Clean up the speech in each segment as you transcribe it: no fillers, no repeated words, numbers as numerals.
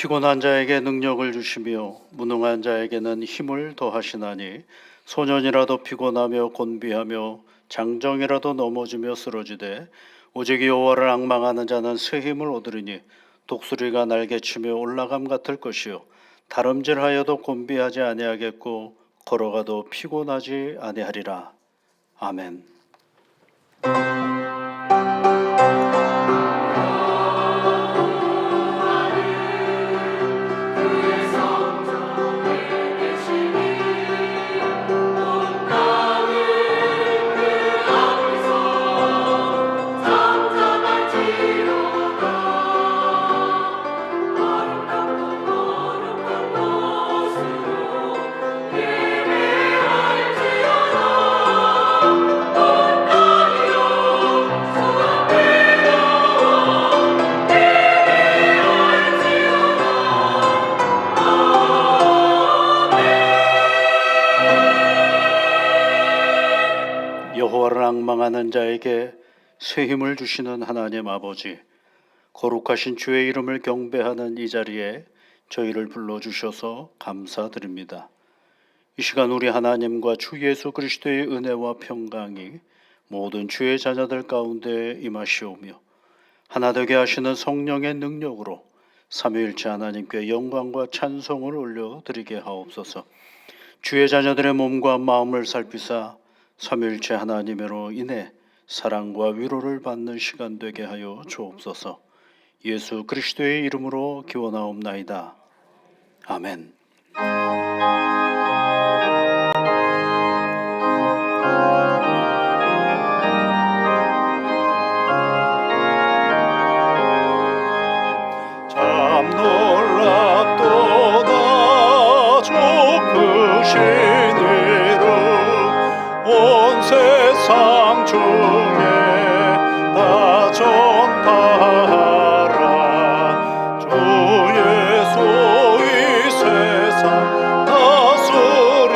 피곤한 자에게 능력을 주시며 무능한 자에게는 힘을 더하시나니 소년이라도 피곤하며 곤비하며 장정이라도 넘어지며 쓰러지되 오직 여호와를 앙망하는 자는 새 힘을 얻으리니 독수리가 날개치며 올라감 같을 것이요 다름질하여도 곤비하지 아니하겠고 걸어가도 피곤하지 아니하리라. 아멘. 여호와를 앙망하는 자에게 새 힘을 주시는 하나님 아버지, 거룩하신 주의 이름을 경배하는 이 자리에 저희를 불러주셔서 감사드립니다. 이 시간 우리 하나님과 주 예수 그리스도의 은혜와 평강이 모든 주의 자녀들 가운데 임하시오며 하나 되게 하시는 성령의 능력으로 삼위일체 하나님께 영광과 찬송을 올려드리게 하옵소서. 주의 자녀들의 몸과 마음을 살피사 삼위일체 하나님으로 인해 사랑과 위로를 받는 시간 되게 하여 주옵소서. 예수 그리스도의 이름으로 기원하옵나이다. 아멘. 참 놀랍도다 주 크신 이름 온 세상 중에 다 전파하라. 주 예수 이 세상 다스리시니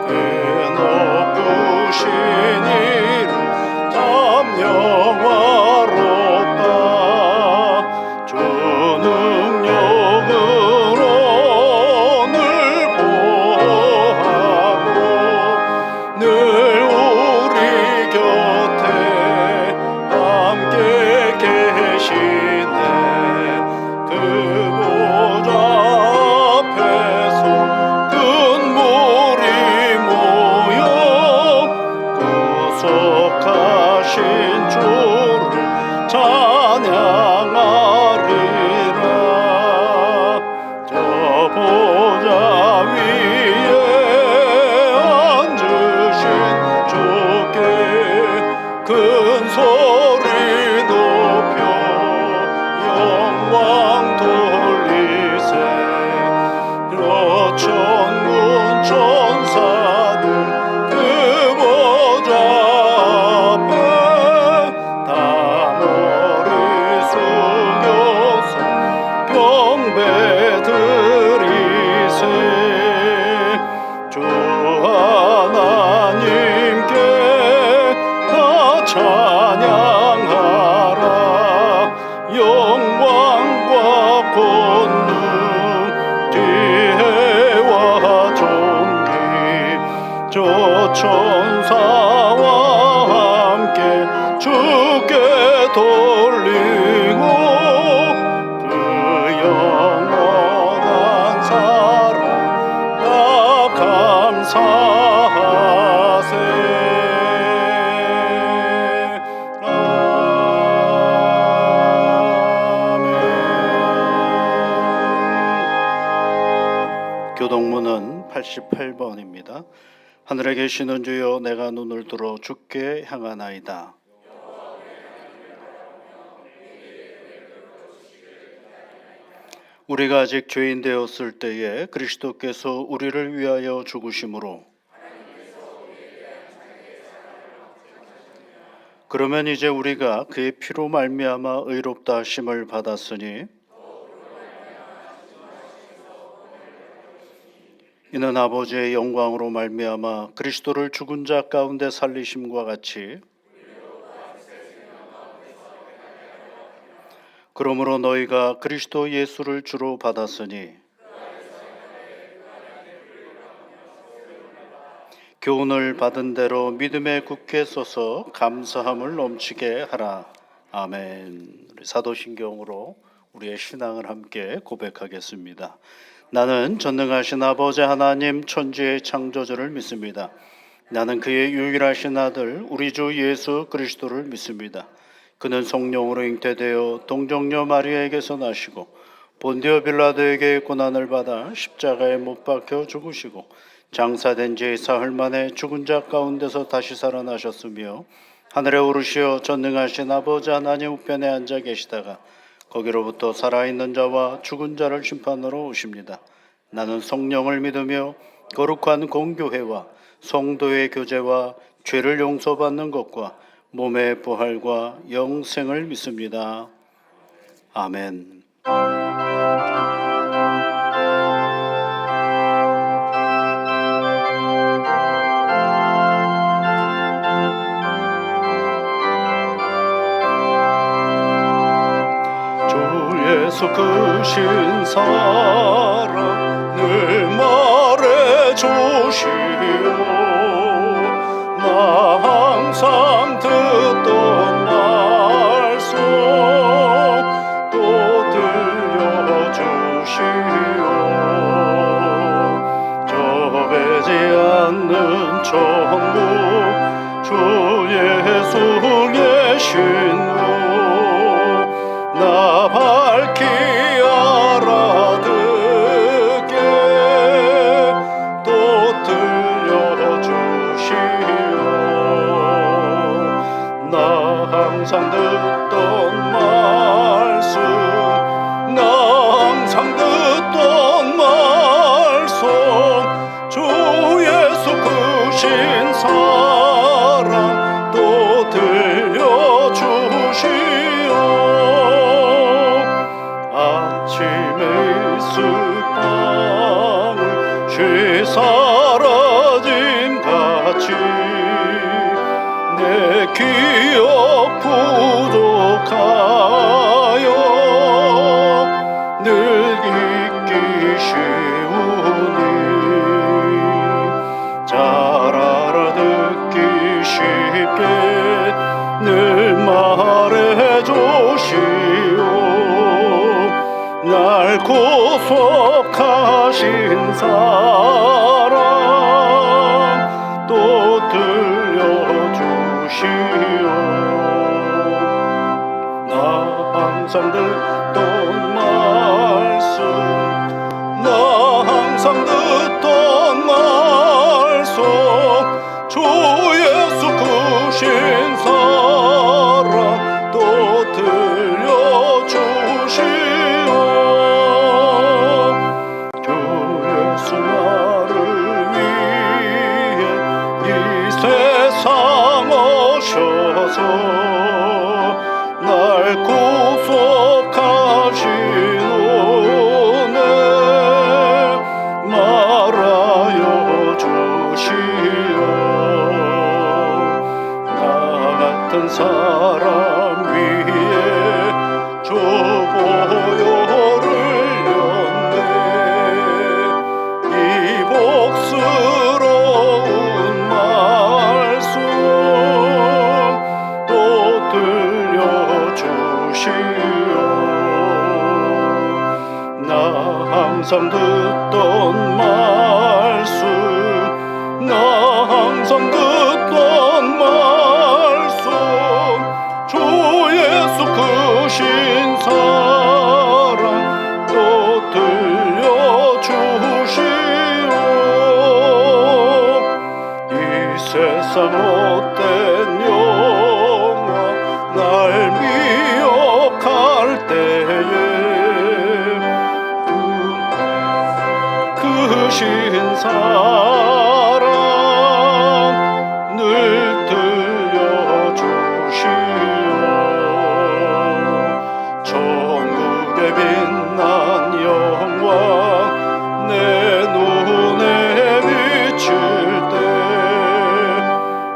그 높으신 이름 참 영화롭다. 주 능력으로 늘 보호하고 늘 우리 곁에 함께 계시네. 그 보좌 앞에서 큰 무리 모여 구속하신 주를 찬양하리라. 저 보좌 위에 앉으신 주께 큰 소리 높여 영광 돌리세. 저 천군 천사들 그 보좌 앞에 다 머리 숙여서 경배드리세. 주 하나님께 다 찬양하라. 영광과 권능 지혜와 존귀 저 천사와 함께 주께 돌리고 그 영원한 사랑 다 감사하세. 아멘. 교동문은 88번입니다. 하늘에 계시는 주여, 내가 눈을 들어 주께 향하나이다. 우리가 아직 죄인 되었을 때에 그리스도께서 우리를 위하여 죽으심으로 그러면 이제 우리가 그의 피로 말미암아 의롭다 하심을 받았으니 이는 아버지의 영광으로 말미암아 그리스도를 죽은 자 가운데 살리심과 같이 그러므로 너희가 그리스도 예수를 주로 받았으니 교훈을 받은 대로 믿음에 굳게 서서 감사함을 넘치게 하라. 아멘. 우리 사도신경으로 우리의 신앙을 함께 고백하겠습니다. 나는 전능하신 아버지 하나님 천지의 창조주를 믿습니다. 나는 그의 유일하신 아들 우리 주 예수 그리스도를 믿습니다. 그는 성령으로 잉태되어 동정녀 마리아에게서 나시고 본디오 빌라도에게 고난을 받아 십자가에 못 박혀 죽으시고 장사된 지 사흘 만에 죽은 자 가운데서 다시 살아나셨으며 하늘에 오르시어 전능하신 아버지 하나님 우편에 앉아 계시다가 거기로부터 살아있는 자와 죽은 자를 심판하러 오십니다. 나는 성령을 믿으며 거룩한 공교회와 성도의 교제와 죄를 용서받는 것과 몸의 부활과 영생을 믿습니다. 아멘. 예수 크신 사랑 늘 말해주시오. 나 항상 듣던 말씀 또 들려주시오. 저배지 않는 천국 주 예수 계신 나 밝히 알아듣게 또 들려주시오. 나 항상 듣던 말씀 나 항상 듣던 말씀 주 예수 크신 사랑 또 들려주시오. 아침에 있을 빵을 죄 사라짐 같이 내 기억 부족하여 늘 잊기 쉬우니 잘 알아듣기 쉽게 늘 말해주시오. 날 구속하신 사랑 또 들려주시오. 나 항상 듣던 말씀 나 항상 듣던 말씀 주 예수 크신 사랑 또 들려주시오. 주 예수 나를 위해 이 세상 오셔서 날 구속하신 은혜 말하여 주시오. 나 같은 사람 위에 주 보혈을 흘렸네. 이 복스러운 말씀 또 들려주시오. 나 항상 듣던 말씀 나 항상 듣던 말씀 주 예수 크신 사랑 또 들려주시오. 이 세상 못된 영화 날 미혹할 때에 크신 사랑 늘 들려주시오. 천국의 빛난 영광 내 눈에 비칠 때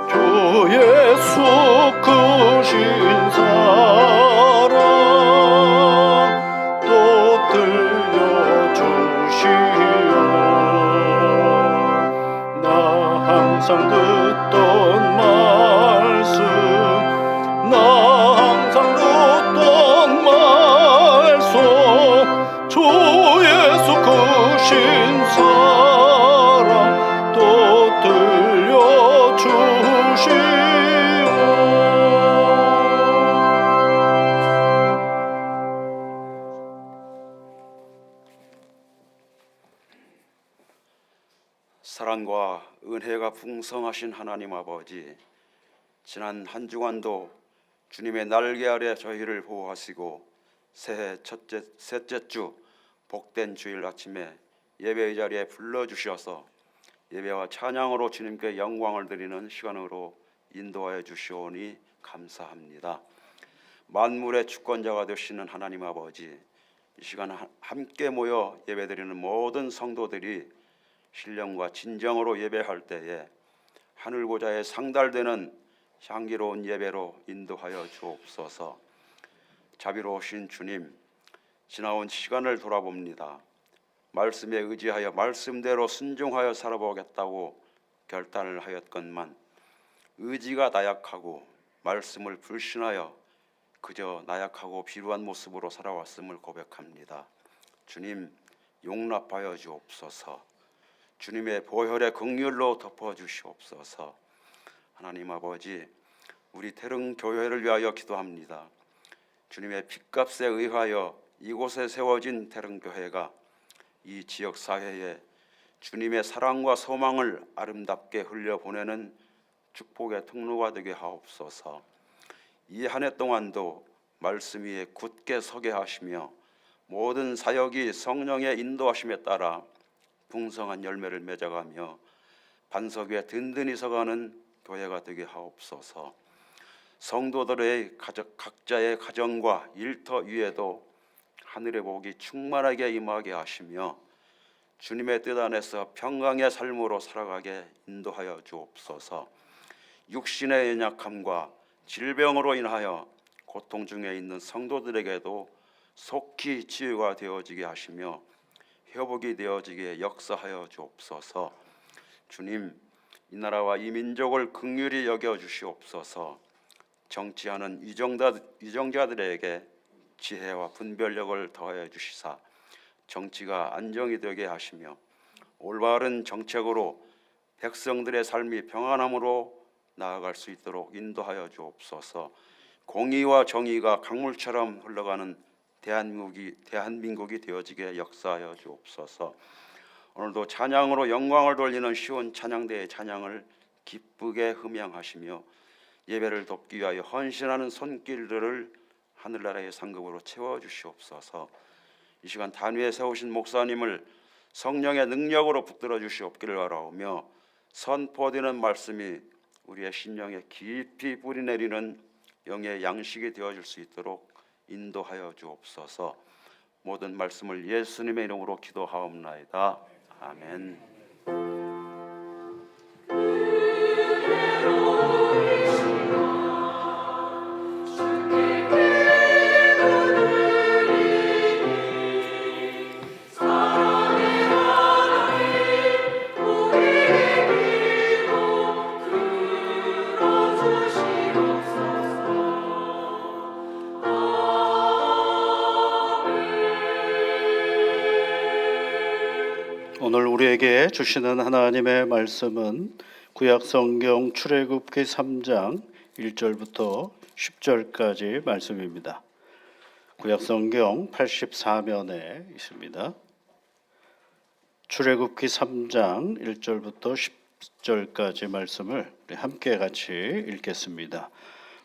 주 예수 크신 사랑 항상 듣던 말씀, 나 항상 듣던 말씀, 주 예수 크신 사랑 또 들려주시오. 사랑과 은혜가 풍성하신 하나님 아버지, 지난 한 주간도 주님의 날개 아래 저희를 보호하시고 새해 셋째 주 복된 주일 아침에 예배의 자리에 불러주셔서 예배와 찬양으로 주님께 영광을 드리는 시간으로 인도하여 주시오니 감사합니다. 만물의 주권자가 되시는 하나님 아버지, 이 시간 함께 모여 예배드리는 모든 성도들이 신령과 진정으로 예배할 때에 하늘고자에 상달되는 향기로운 예배로 인도하여 주옵소서. 자비로우신 주님, 지나온 시간을 돌아봅니다. 말씀에 의지하여 말씀대로 순종하여 살아보겠다고 결단을 하였건만 의지가 나약하고 말씀을 불신하여 그저 나약하고 비루한 모습으로 살아왔음을 고백합니다. 주님, 용납하여 주옵소서. 주님의 보혈의 긍휼로 덮어주시옵소서. 하나님 아버지, 우리 태릉교회를 위하여 기도합니다. 주님의 핏값에 의하여 이곳에 세워진 태릉교회가 이 지역사회에 주님의 사랑과 소망을 아름답게 흘려보내는 축복의 통로가 되게 하옵소서. 이 한 해 동안도 말씀 위에 굳게 서게 하시며 모든 사역이 성령의 인도하심에 따라 풍성한 열매를 맺어가며 반석 위에 든든히 서가는 교회가 되게 하옵소서. 성도들의 각자의 가정과 일터 위에도 하늘의 복이 충만하게 임하게 하시며 주님의 뜻 안에서 평강의 삶으로 살아가게 인도하여 주옵소서. 육신의 연약함과 질병으로 인하여 고통 중에 있는 성도들에게도 속히 치유가 되어지게 하시며 회복이 되어지게 역사하여 주옵소서. 주님, 이 나라와 이 민족을 긍휼히 여겨 주시옵소서. 정치하는 위정자들에게 지혜와 분별력을 더하여 주시사 정치가 안정이 되게 하시며 올바른 정책으로 백성들의 삶이 평안함으로 나아갈 수 있도록 인도하여 주옵소서. 공의와 정의가 강물처럼 흘러가는 대한민국이 되어지게 역사하여 주옵소서. 오늘도 찬양으로 영광을 돌리는 쉬운 찬양대의 찬양을 기쁘게 흠양하시며 예배를 돕기 위하여 헌신하는 손길들을 하늘나라의 상급으로 채워주시옵소서. 이 시간 단위에 세우신 목사님을 성령의 능력으로 붙들어 주시옵기를 바라오며 선포되는 말씀이 우리의 심령에 깊이 뿌리내리는 영의 양식이 되어줄 수 있도록 인도하여 주옵소서. 모든 말씀을 예수님의 이름으로 기도하옵나이다. 아멘. 오늘 우리에게 주시는 하나님의 말씀은 구약성경 출애굽기 3장 1절부터 10절까지 말씀입니다. 구약성경 84면에 있습니다. 출애굽기 3장 1절부터 10절까지 말씀을 우리 함께 같이 읽겠습니다.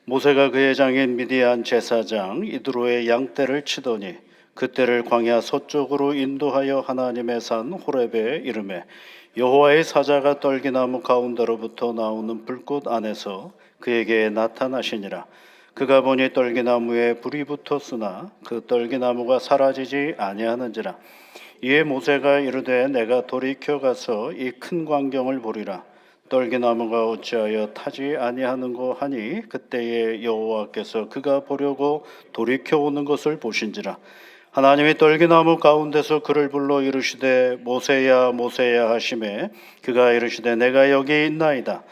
모세가 그의 장인 미디안 제사장 이드로의 양떼를 치더니 그때를 광야 서쪽으로 인도하여 하나님의 산 호렙에 이르매 여호와의 사자가 떨기나무 가운데로부터 나오는 불꽃 안에서 그에게 나타나시니라. 그가 보니 떨기나무에 불이 붙었으나 그 떨기나무가 사라지지 아니하는지라. 이에 모세가 이르되 내가 돌이켜 가서 이 큰 광경을 보리라. 떨기나무가 어찌하여 타지 아니하는고 하니 그때에 여호와께서 그가 보려고 돌이켜 오는 것을 보신지라. 하나님이 떨기나무 가운데서 그를 불러 이르시되 모세야 모세야 하시매 그가 이르시되 내가 여기 있나이다.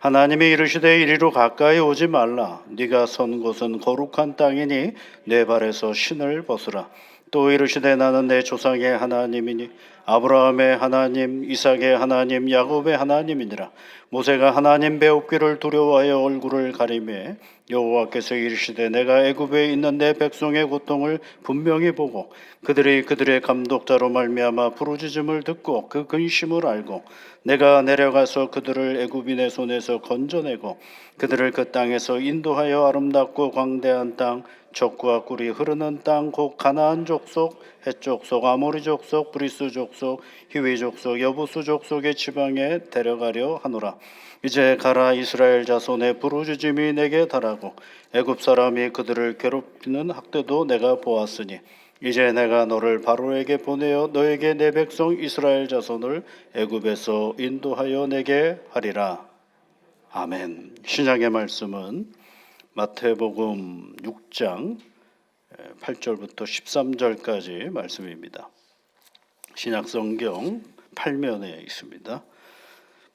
하나님이 이르시되 이리로 가까이 오지 말라. 네가 선 곳은 거룩한 땅이니 내 발에서 신을 벗으라. 또 이르시되 나는 내 조상의 하나님이니 아브라함의 하나님, 이삭의 하나님, 야곱의 하나님이니라. 모세가 하나님 배웁기를 두려워하여 얼굴을 가리매 여호와께서 이르시되 내가 애굽에 있는 내 백성의 고통을 분명히 보고 그들이 그들의 감독자로 말미암아 부르짖음을 듣고 그 근심을 알고 내가 내려가서 그들을 애굽인의 손에서 건져내고 그들을 그 땅에서 인도하여 아름답고 광대한 땅 젖과 꿀이 흐르는 땅 곧 가나안 족속, 헷 족속, 아모리 족속, 브리스 족속, 히위 족속, 여부수 족속의 지방에 데려가려 하노라. 이제 가라. 이스라엘 자손의 부르짖음이 내게 달하고 애굽 사람이 그들을 괴롭히는 학대도 내가 보았으니 이제 내가 너를 바로에게 보내어 너에게 내 백성 이스라엘 자손을 애굽에서 인도하여 내게 하리라. 아멘. 신약의 말씀은 마태복음 6장 8절부터 13절까지 말씀입니다. 신약 성경 8면에 있습니다.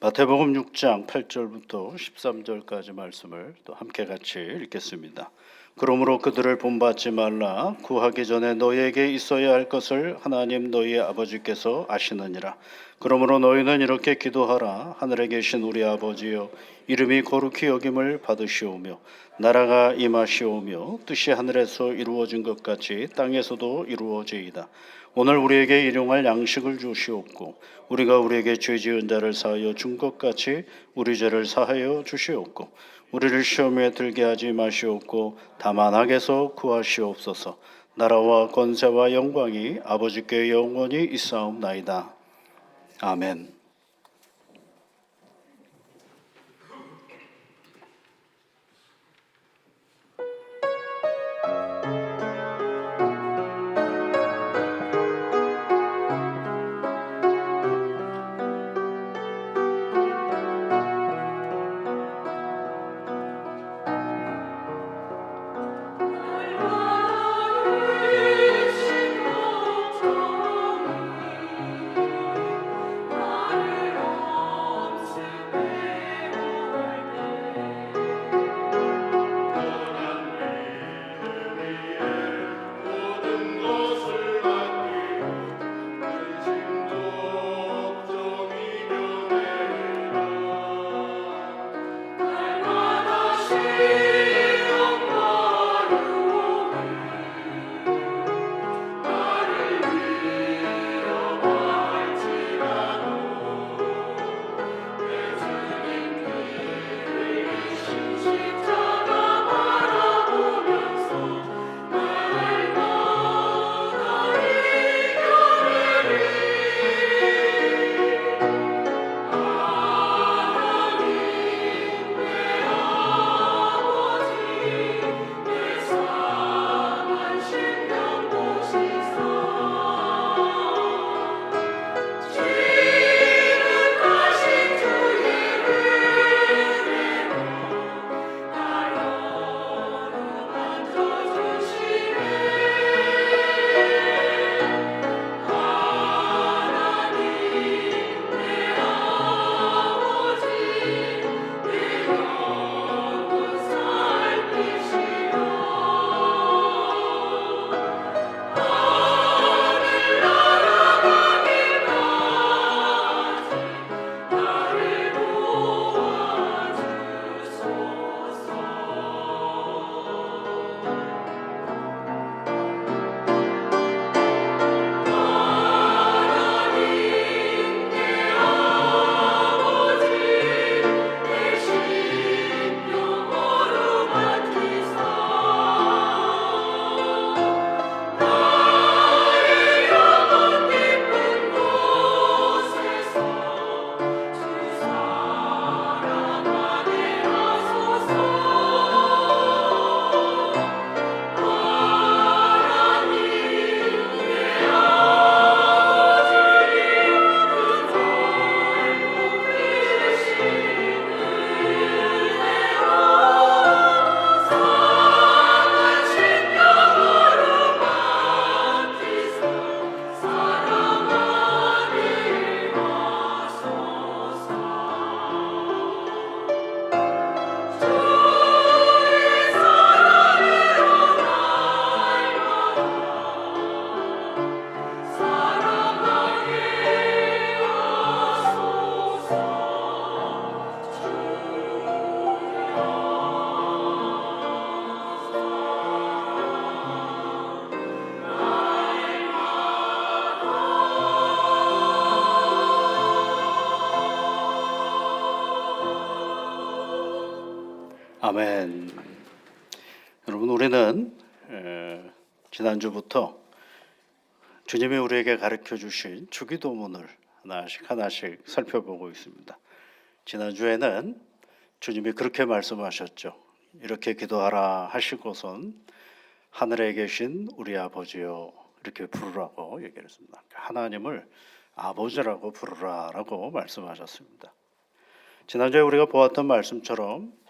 마태복음 6장 8절부터 13절까지 말씀을 또 함께 같이 읽겠습니다. 그러므로 그들을 본받지 말라. 구하기 전에 너희에게 있어야 할 것을 하나님 너희의 아버지께서 아시느니라. 그러므로 너희는 이렇게 기도하라. 하늘에 계신 우리 아버지여, 이름이 거룩히 여김을 받으시오며 나라가 임하시오며 뜻이 하늘에서 이루어진 것 같이 땅에서도 이루어지이다. 오늘 우리에게 일용할 양식을 주시옵고 우리가 우리에게 죄 지은 자를 사하여 준 것 같이 우리 죄를 사하여 주시옵고 우리를 시험에 들게 하지 마시옵고 다만 악에서 구하시옵소서. 나라와 권세와 영광이 아버지께 영원히 있사옵나이다. 아멘. 아멘. 여러분, 우리는 지난주부터 주님이 우리에게 가르쳐 주신 주기도문을 하나씩 하나씩 살펴보고 있습니다. 지난주에는 주님이 그렇게 말씀하셨죠. 이렇게 기도하라 하시고선 하늘에 계신 우리 아버지요 이렇게 부르라고 얘기를 했습니다. 하나님을 아버지라고 부르라라고 말씀하셨습니다. 지난주에 우리가 보았던 말씀처럼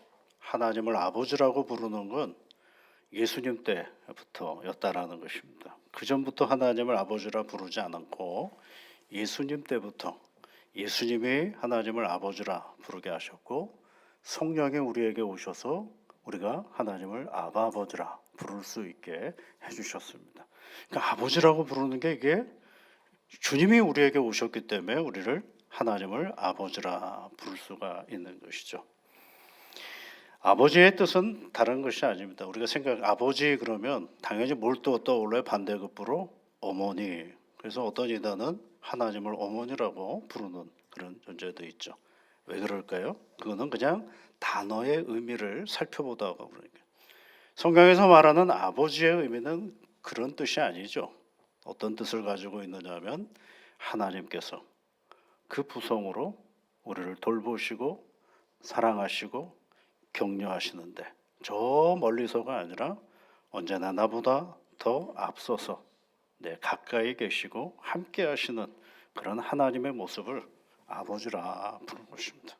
하나님을 아버지라고 부르는 건 예수님 때부터였다라는 것입니다. 그 전부터 하나님을 아버지라 부르지 않았고 예수님 때부터 예수님이 하나님을 아버지라 부르게 하셨고 성령이 우리에게 오셔서 우리가 하나님을 아바 아버지라 부를 수 있게 해주셨습니다. 그러니까 아버지라고 부르는 게 이게 주님이 우리에게 오셨기 때문에 우리를 하나님을 아버지라 부를 수가 있는 것이죠. 아버지의 뜻은 다른 것이 아닙니다. 우리가 아버지 그러면 당연히 뭘 또 떠올라요? 반대급부로 어머니. 그래서 어떤 이단은 하나님을 어머니라고 부르는 그런 존재도 있죠. 왜 그럴까요? 그거는 그냥 단어의 의미를 살펴보다가 그러니까 성경에서 말하는 아버지의 의미는 그런 뜻이 아니죠. 어떤 뜻을 가지고 있느냐면 하나님께서 그 부성으로 우리를 돌보시고 사랑하시고 격려하시는데 저 멀리서가 아니라 언제나 나보다 더 앞서서 가까이 계시고 함께 하시는 그런 하나님의 모습을 아버지라 부르는 것입니다.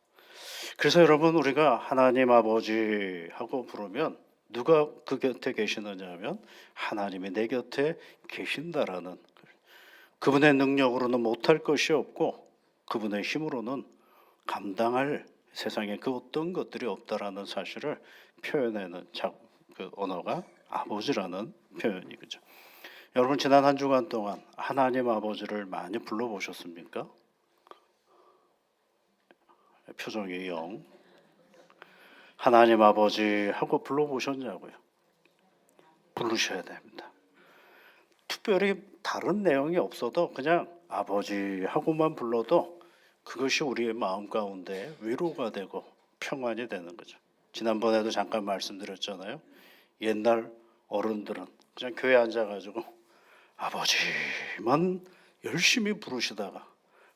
그래서 여러분 우리가 하나님 아버지 하고 부르면 누가 그 곁에 계시느냐 하면 하나님이 내 곁에 계신다라는 그분의 능력으로는 못할 것이 없고 그분의 힘으로는 감당할 세상에 그 어떤 것들이 없다라는 사실을 표현하는 그 언어가 아버지라는 표현이죠. 여러분 지난 한 주간 동안 하나님 아버지를 많이 불러보셨습니까? 표정이 영. 하나님 아버지 하고 불러보셨냐고요? 부르셔야 됩니다. 특별히 다른 내용이 없어도 그냥 아버지 하고만 불러도 그것이 우리의 마음 가운데 위로가 되고 평안이 되는 거죠. 지난번에도 잠깐 말씀드렸잖아요. 옛날 어른들은 그냥 교회에 앉아가지고 아버지만 열심히 부르시다가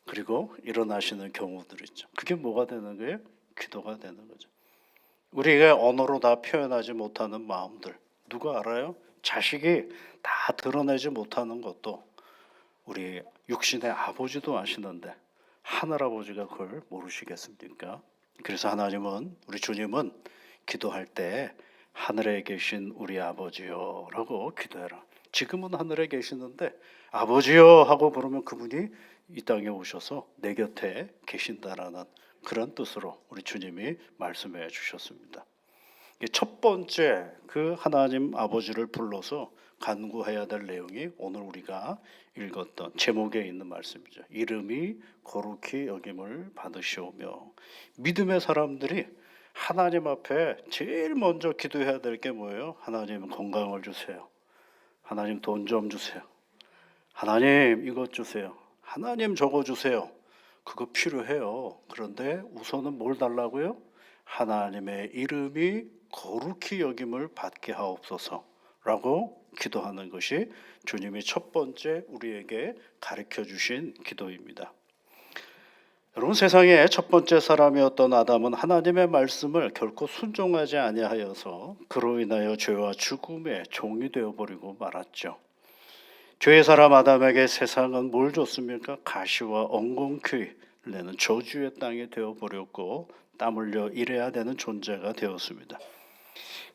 그리고 일어나시는 경우들 있죠. 그게 뭐가 되는 거예요? 기도가 되는 거죠. 우리가 언어로 다 표현하지 못하는 마음들 누가 알아요? 자식이 다 드러내지 못하는 것도 우리 육신의 아버지도 아시는데 하늘아버지가 그걸 모르시겠습니까? 그래서 하나님은 우리 주님은 기도할 때 하늘에 계신 우리 아버지요 라고 기도해라. 지금은 하늘에 계시는데 아버지요 하고 부르면 그분이 이 땅에 오셔서 내 곁에 계신다라는 그런 뜻으로 우리 주님이 말씀해 주셨습니다. 첫 번째 그 하나님 아버지를 불러서 간구해야 될 내용이 오늘 우리가 읽었던 제목에 있는 말씀이죠. 이름이 거룩히 여김을 받으시오며. 믿음의 사람들이 하나님 앞에 제일 먼저 기도해야 될 게 뭐예요? 하나님 건강을 주세요. 하나님 돈 좀 주세요. 하나님 이것 주세요. 하나님 저거 주세요. 그거 필요해요. 그런데 우선은 뭘 달라고요? 하나님의 이름이 거룩히 여김을 받게 하옵소서라고 기도하는 것이 주님이 첫 번째 우리에게 가르쳐 주신 기도입니다. 여러분 세상의 첫 번째 사람이었던 아담은 하나님의 말씀을 결코 순종하지 아니하여서 그로 인하여 죄와 죽음의 종이 되어버리고 말았죠. 죄의 사람 아담에게 세상은 뭘 줬습니까? 가시와 엉겅퀴를 내는 저주의 땅이 되어버렸고 땀 흘려 일해야 되는 존재가 되었습니다.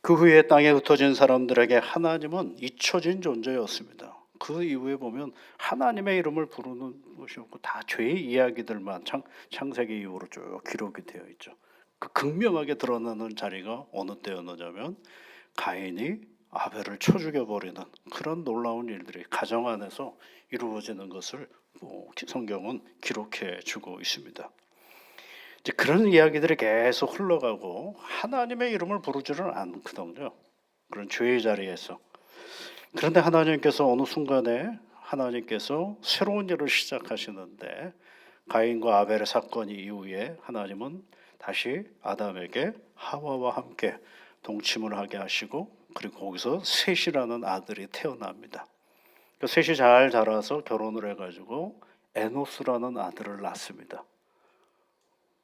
그 후에 땅에 흩어진 사람들에게 하나님은 잊혀진 존재였습니다. 그 이후에 보면 하나님의 이름을 부르는 것이 없고 다 죄의 이야기들만 창세기 이후로 쭉 기록이 되어 있죠. 그 극명하게 드러나는 자리가 어느 때였느냐면 가인이 아벨을 쳐 죽여버리는 그런 놀라운 일들이 가정 안에서 이루어지는 것을 성경은 기록해 주고 있습니다. 이제 그런 이야기들이 계속 흘러가고 하나님의 이름을 부르지는 않거든요. 그런 죄의 자리에서. 그런데 하나님께서 어느 순간에 하나님께서 새로운 일을 시작하시는데 가인과 아벨의 사건 이후에 하나님은 다시 아담에게 하와와 함께 동침을 하게 하시고 그리고 거기서 셋이라는 아들이 태어납니다. 그 셋이 잘 자라서 결혼을 해가지고 에노스라는 아들을 낳습니다.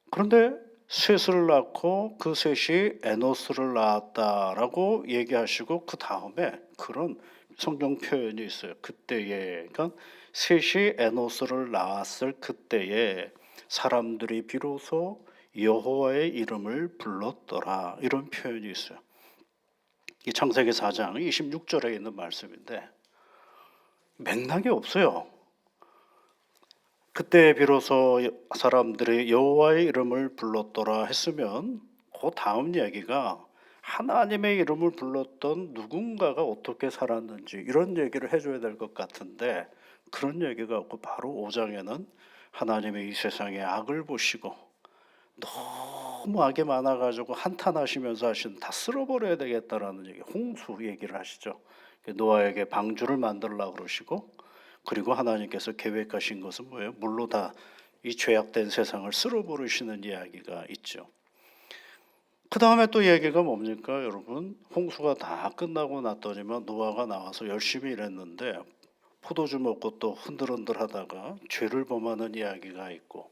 그런데 셋을 낳고 그 셋이 에노스를 낳았다라고 얘기하시고 그 다음에 그런 성경 표현이 있어요. 그때에, 그러니까 셋이 에노스를 낳았을 그때에 사람들이 비로소 여호와의 이름을 불렀더라, 이런 표현이 있어요. 이 창세기 4장 26절에 있는 말씀인데 맥락이 없어요. 그때 비로소 사람들이 여호와의 이름을 불렀더라 했으면 그 다음 이야기가 하나님의 이름을 불렀던 누군가가 어떻게 살았는지 이런 얘기를 해줘야 될 것 같은데 그런 얘기가 없고 바로 5장에는 하나님의 이 세상의 악을 보시고 너무 악이 많아가지고 한탄하시면서 하신 다 쓸어버려야 되겠다라는 얘기, 홍수 얘기를 하시죠. 노아에게 방주를 만들려고 그러시고 그리고 하나님께서 계획하신 것은 뭐예요? 물로 다 이 죄악된 세상을 쓸어버리시는 이야기가 있죠. 그 다음에 또 얘기가 뭡니까 여러분? 홍수가 다 끝나고 났더니만 노아가 나와서 열심히 일했는데 포도주 먹고 또 흔들흔들 하다가 죄를 범하는 이야기가 있고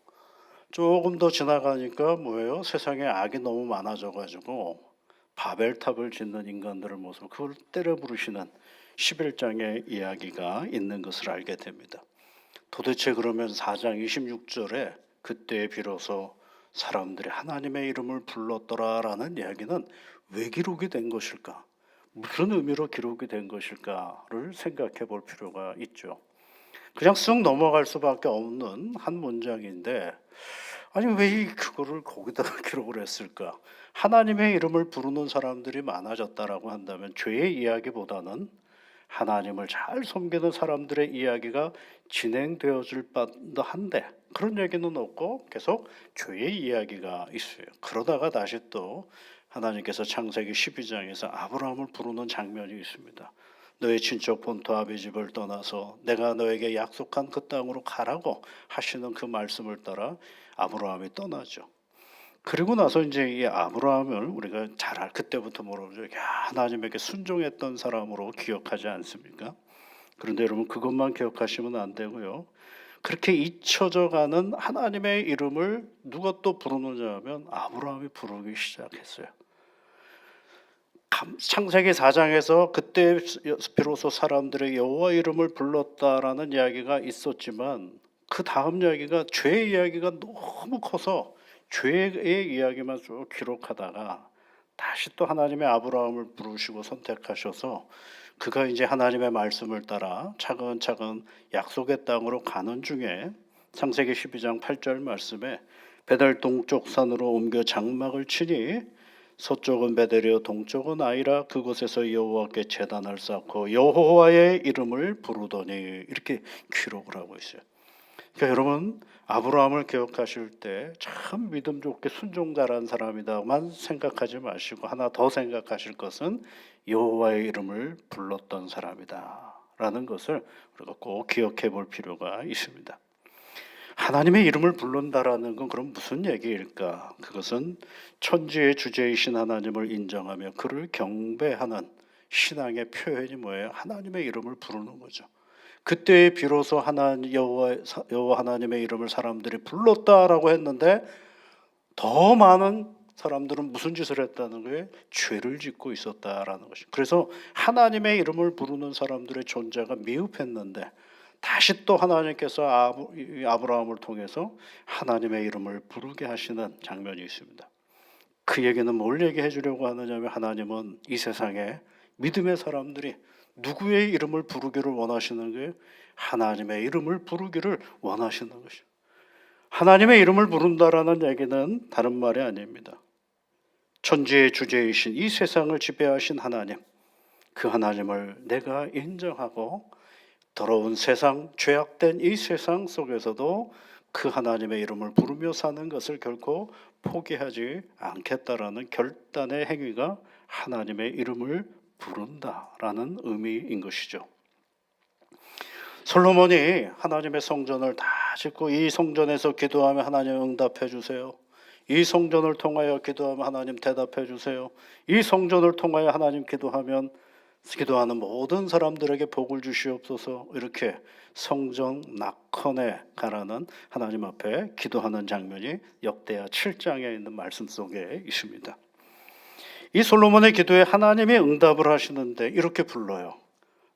조금 더 지나가니까 뭐예요? 세상에 악이 너무 많아져가지고 바벨탑을 짓는 인간들의 모습, 그걸 때려 부르시는 11장의 이야기가 있는 것을 알게 됩니다. 도대체 그러면 4장 26절에 그때 비로소 사람들이 하나님의 이름을 불렀더라라는 이야기는 왜 기록이 된 것일까? 무슨 의미로 기록이 된 것일까를 생각해 볼 필요가 있죠. 그냥 쓱 넘어갈 수밖에 없는 한 문장인데 아니 왜 그거를 거기다 기록을 했을까? 하나님의 이름을 부르는 사람들이 많아졌다라고 한다면 죄의 이야기보다는 하나님을 잘 섬기는 사람들의 이야기가 진행되어질 바도 한데 그런 얘기는 없고 계속 죄의 이야기가 있어요. 그러다가 다시 또 하나님께서 창세기 12장에서 아브라함을 부르는 장면이 있습니다. 너의 친척 본토 아비 집을 떠나서 내가 너에게 약속한 그 땅으로 가라고 하시는 그 말씀을 따라 아브라함이 떠나죠. 그리고 나서 이제 이 아브라함을 우리가 그때부터 뭐라고 그러죠? 하나님에게 순종했던 사람으로 기억하지 않습니까? 그런데 여러분 그것만 기억하시면 안 되고요. 그렇게 잊혀져가는 하나님의 이름을 누가 또 부르느냐 하면 아브라함이 부르기 시작했어요. 창세기 4장에서 그때 비로소 사람들의 여호와 이름을 불렀다라는 이야기가 있었지만 그 다음 이야기가 죄의 이야기가 너무 커서 죄의 이야기만 쭉 기록하다가 다시 또 하나님의 아브라함을 부르시고 선택하셔서 그가 이제 하나님의 말씀을 따라 차근차근 약속의 땅으로 가는 중에 창세기 12장 8절 말씀에 베델 동쪽 산으로 옮겨 장막을 치니 서쪽은 베델이요 동쪽은 아이라 그곳에서 여호와께 제단을 쌓고 여호와의 이름을 부르더니 이렇게 기록을 하고 있어요. 그러니까 여러분 아브라함을 기억하실 때 참 믿음 좋게 순종 잘한 사람이다만 생각하지 마시고 하나 더 생각하실 것은 여호와의 이름을 불렀던 사람이다라는 것을 우리가 꼭 기억해 볼 필요가 있습니다. 하나님의 이름을 부른다라는 건 그럼 무슨 얘기일까? 그것은 천지의 주제이신 하나님을 인정하며 그를 경배하는 신앙의 표현이 뭐예요? 하나님의 이름을 부르는 거죠. 그때 비로소 여호와 하나님의 이름을 사람들이 불렀다라고 했는데 더 많은 사람들은 무슨 짓을 했다는 거예요? 죄를 짓고 있었다라는 것이. 그래서 하나님의 이름을 부르는 사람들의 존재가 미흡했는데 다시 또 하나님께서 아브라함을 통해서 하나님의 이름을 부르게 하시는 장면이 있습니다. 그 얘기는 뭘 얘기해 주려고 하느냐면 하나님은 이 세상에 믿음의 사람들이 누구의 이름을 부르기를 원하시는 거예요? 하나님의 이름을 부르기를 원하시는 것이죠. 하나님의 이름을 부른다라는 얘기는 다른 말이 아닙니다. 천지의 주제이신 이 세상을 지배하신 하나님, 그 하나님을 내가 인정하고 더러운 세상, 죄악된 이 세상 속에서도 그 하나님의 이름을 부르며 사는 것을 결코 포기하지 않겠다라는 결단의 행위가 하나님의 이름을 부른다라는 의미인 것이죠. 솔로몬이 하나님의 성전을 다 짓고 이 성전에서 기도하면 하나님 응답해 주세요. 이 성전을 통하여 기도하면 하나님 대답해 주세요. 이 성전을 통하여 하나님 기도하는 모든 사람들에게 복을 주시옵소서. 이렇게 성전 낙헌에 가라는 하나님 앞에 기도하는 장면이 역대하 7장에 있는 말씀 속에 있습니다. 이 솔로몬의 기도에 하나님이 응답을 하시는데 이렇게 불러요.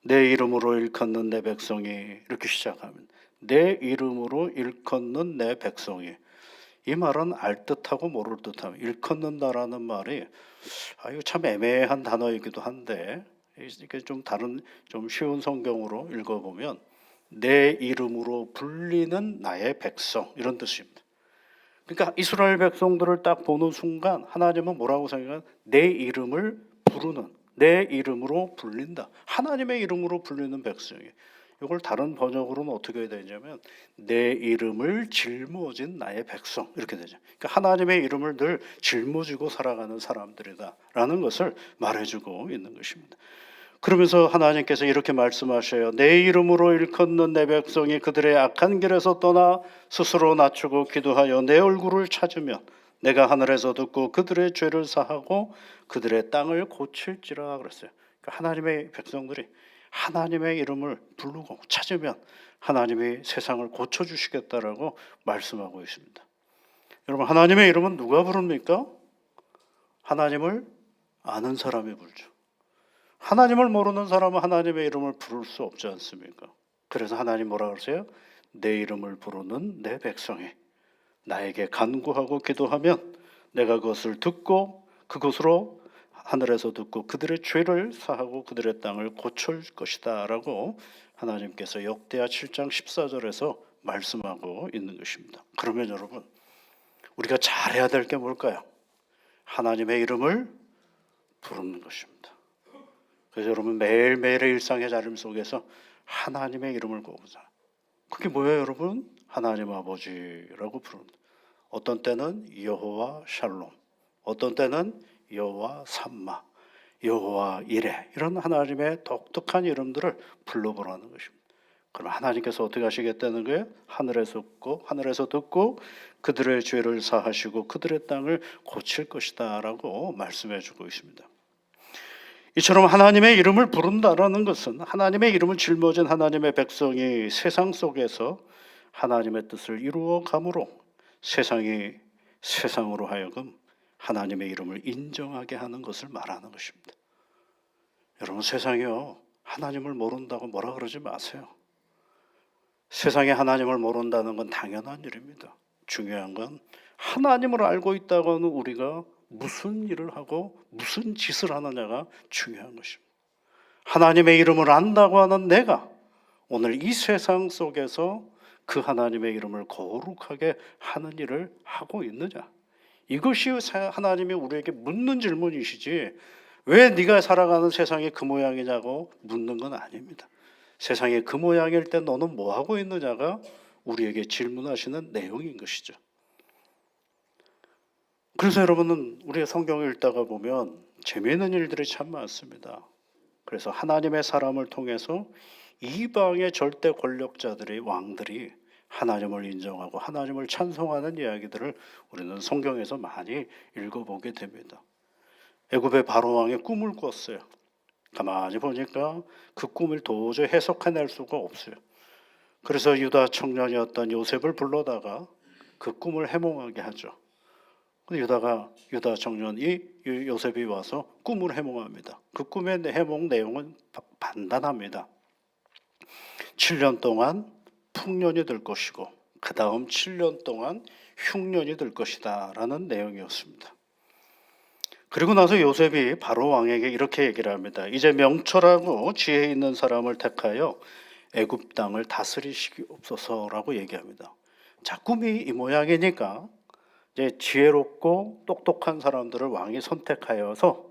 내 이름으로 일컫는 내 백성이, 이렇게 시작합니다. 내 이름으로 일컫는 내 백성이. 이 말은 알듯하고 모를 듯함. 일컫는다라는 말이 이거 참 애매한 단어이기도 한데, 이게 좀 쉬운 성경으로 읽어보면 내 이름으로 불리는 나의 백성, 이런 뜻입니다. 그러니까 이스라엘 백성들을 딱 보는 순간 하나님은 뭐라고 생각하면 내 이름을 부르는, 내 이름으로 불린다. 하나님의 이름으로 불리는 백성이. 이걸 다른 번역으로는 어떻게 해야 되냐면 내 이름을 짊어진 나의 백성, 이렇게 되죠. 그러니까 하나님의 이름을 늘 짊어지고 살아가는 사람들이다라는 것을 말해주고 있는 것입니다. 그러면서 하나님께서 이렇게 말씀하셔요. 내 이름으로 일컫는 내 백성이 그들의 악한 길에서 떠나 스스로 낮추고 기도하여 내 얼굴을 찾으면 내가 하늘에서 듣고 그들의 죄를 사하고 그들의 땅을 고칠지라 그랬어요. 그러니까 하나님의 백성들이 하나님의 이름을 부르고 찾으면 하나님이 세상을 고쳐주시겠다라고 말씀하고 있습니다. 여러분, 하나님의 이름은 누가 부릅니까? 하나님을 아는 사람이 부르죠. 하나님을 모르는 사람은 하나님의 이름을 부를 수 없지 않습니까? 그래서 하나님 뭐라 그러세요? 내 이름을 부르는 내 백성이 나에게 간구하고 기도하면 내가 그것을 듣고 그것으로 하늘에서 듣고 그들의 죄를 사하고 그들의 땅을 고칠 것이다 라고 하나님께서 역대하 7장 14절에서 말씀하고 있는 것입니다. 그러면 여러분, 우리가 잘해야 될 게 뭘까요? 하나님의 이름을 부르는 것입니다. 그래서 여러분, 매일매일의 일상의 자림 속에서 하나님의 이름을 고르자. 그게 뭐예요, 여러분? 하나님 아버지라고 부릅니다. 어떤 때는 여호와 샬롬, 어떤 때는 여호와 삼마, 여호와 이레, 이런 하나님의 독특한 이름들을 불러보라는 것입니다. 그럼 하나님께서 어떻게 하시겠다는 거예요? 하늘에서 듣고 그들의 죄를 사하시고 그들의 땅을 고칠 것이다 라고 말씀해 주고 있습니다. 이처럼 하나님의 이름을 부른다라는 것은 하나님의 이름을 짊어진 하나님의 백성이 세상 속에서 하나님의 뜻을 이루어감으로 세상이 세상으로 하여금 하나님의 이름을 인정하게 하는 것을 말하는 것입니다. 여러분, 세상이요, 하나님을 모른다고 뭐라 그러지 마세요. 세상에 하나님을 모른다는 건 당연한 일입니다. 중요한 건 하나님을 알고 있다고는 우리가 무슨 일을 하고 무슨 짓을 하느냐가 중요한 것입니다. 하나님의 이름을 안다고 하는 내가 오늘 이 세상 속에서 그 하나님의 이름을 거룩하게 하는 일을 하고 있느냐, 이것이 하나님이 우리에게 묻는 질문이시지 왜 네가 살아가는 세상이 그 모양이냐고 묻는 건 아닙니다. 세상이 그 모양일 때 너는 뭐 하고 있느냐가 우리에게 질문하시는 내용인 것이죠. 그래서 여러분은 우리가 성경을 읽다가 보면 재미있는 일들이 참 많습니다. 그래서 하나님의 사람을 통해서 이방의 절대 권력자들이, 왕들이 하나님을 인정하고 하나님을 찬송하는 이야기들을 우리는 성경에서 많이 읽어보게 됩니다. 애굽의 바로 왕의 꿈을 꿨어요. 가만히 보니까 그 꿈을 도저히 해석해낼 수가 없어요. 그래서 유다 청년이었던 요셉을 불러다가 그 꿈을 해몽하게 하죠. 유다 청년이 요셉이 와서 꿈을 해몽합니다. 그 꿈의 해몽 내용은 간단합니다. 7년 동안 풍년이 될 것이고 그 다음 7년 동안 흉년이 될 것이다 라는 내용이었습니다. 그리고 나서 요셉이 바로 왕에게 이렇게 얘기를 합니다. 이제 명철하고 지혜 있는 사람을 택하여 애굽 땅을 다스리시옵소서라고 얘기합니다. 자, 꿈이 이 모양이니까 이제 지혜롭고 똑똑한 사람들을 왕이 선택하여서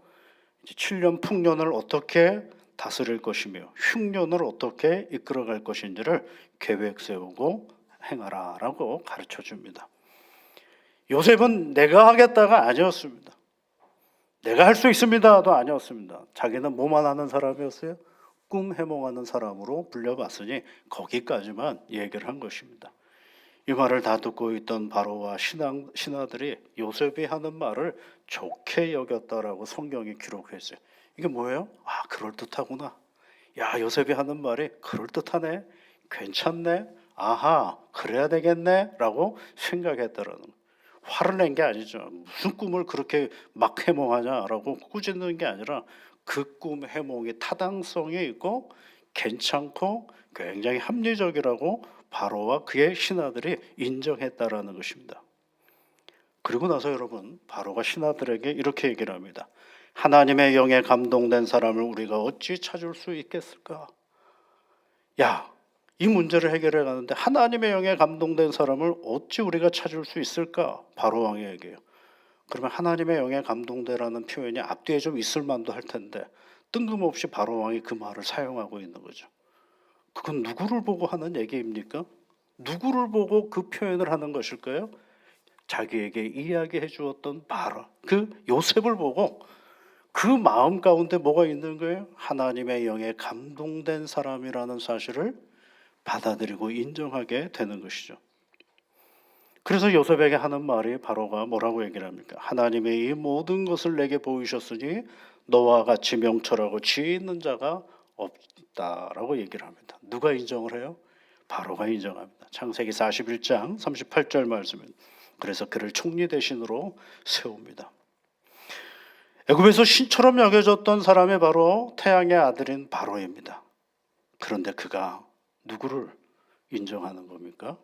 이제 7년 풍년을 어떻게 다스릴 것이며 흉년을 어떻게 이끌어갈 것인지를 계획 세우고 행하라라고 가르쳐 줍니다. 요셉은 내가 하겠다가 아니었습니다. 내가 할 수 있습니다도 아니었습니다. 자기는 뭐만 하는 사람이었어요? 꿈 해몽하는 사람으로 불려봤으니 거기까지만 얘기를 한 것입니다. 이 말을 다 듣고 있던 바로와 신하들이 요셉이 하는 말을 좋게 여겼다라고 성경이 기록했어요. 이게 뭐예요? 아, 그럴듯하구나. 야, 요셉이 하는 말이 그럴듯하네. 괜찮네. 아하, 그래야 되겠네. 라고 생각했다라는 거예요. 화를 낸 게 아니죠. 무슨 꿈을 그렇게 막 해몽하냐라고 꾸짖는 게 아니라 그 꿈 해몽이 타당성이 있고 괜찮고 굉장히 합리적이라고 바로와 그의 신하들이 인정했다라는 것입니다. 그리고 나서 여러분, 바로가 신하들에게 이렇게 얘기를 합니다. 하나님의 영에 감동된 사람을 우리가 어찌 찾을 수 있겠을까? 야, 이 문제를 해결해 가는데 하나님의 영에 감동된 사람을 어찌 우리가 찾을 수 있을까? 바로 왕에게요. 그러면 하나님의 영에 감동되라는 표현이 앞뒤에 좀 있을 만도 할 텐데 뜬금없이 바로 왕이 그 말을 사용하고 있는 거죠. 그건 누구를 보고 하는 얘기입니까? 누구를 보고 그 표현을 하는 것일까요? 자기에게 이야기해 주었던 바로 그 요셉을 보고 그 마음 가운데 뭐가 있는 거예요? 하나님의 영에 감동된 사람이라는 사실을 받아들이고 인정하게 되는 것이죠. 그래서 요셉에게 하는 말이 바로가 뭐라고 얘기를 합니까? 하나님의 이 모든 것을 내게 보이셨으니 너와 같이 명철하고 지혜 있는 자가 없다라고 얘기를 합니다. 누가 인정을 해요? 바로가 인정합니다. 창세기 41장 38절 말씀입니다. 그래서 그를 총리 대신으로 세웁니다. 애굽에서 신처럼 여겨졌던 사람이 바로 태양의 아들인 바로입니다. 그런데 그가 누구를 인정하는 겁니까?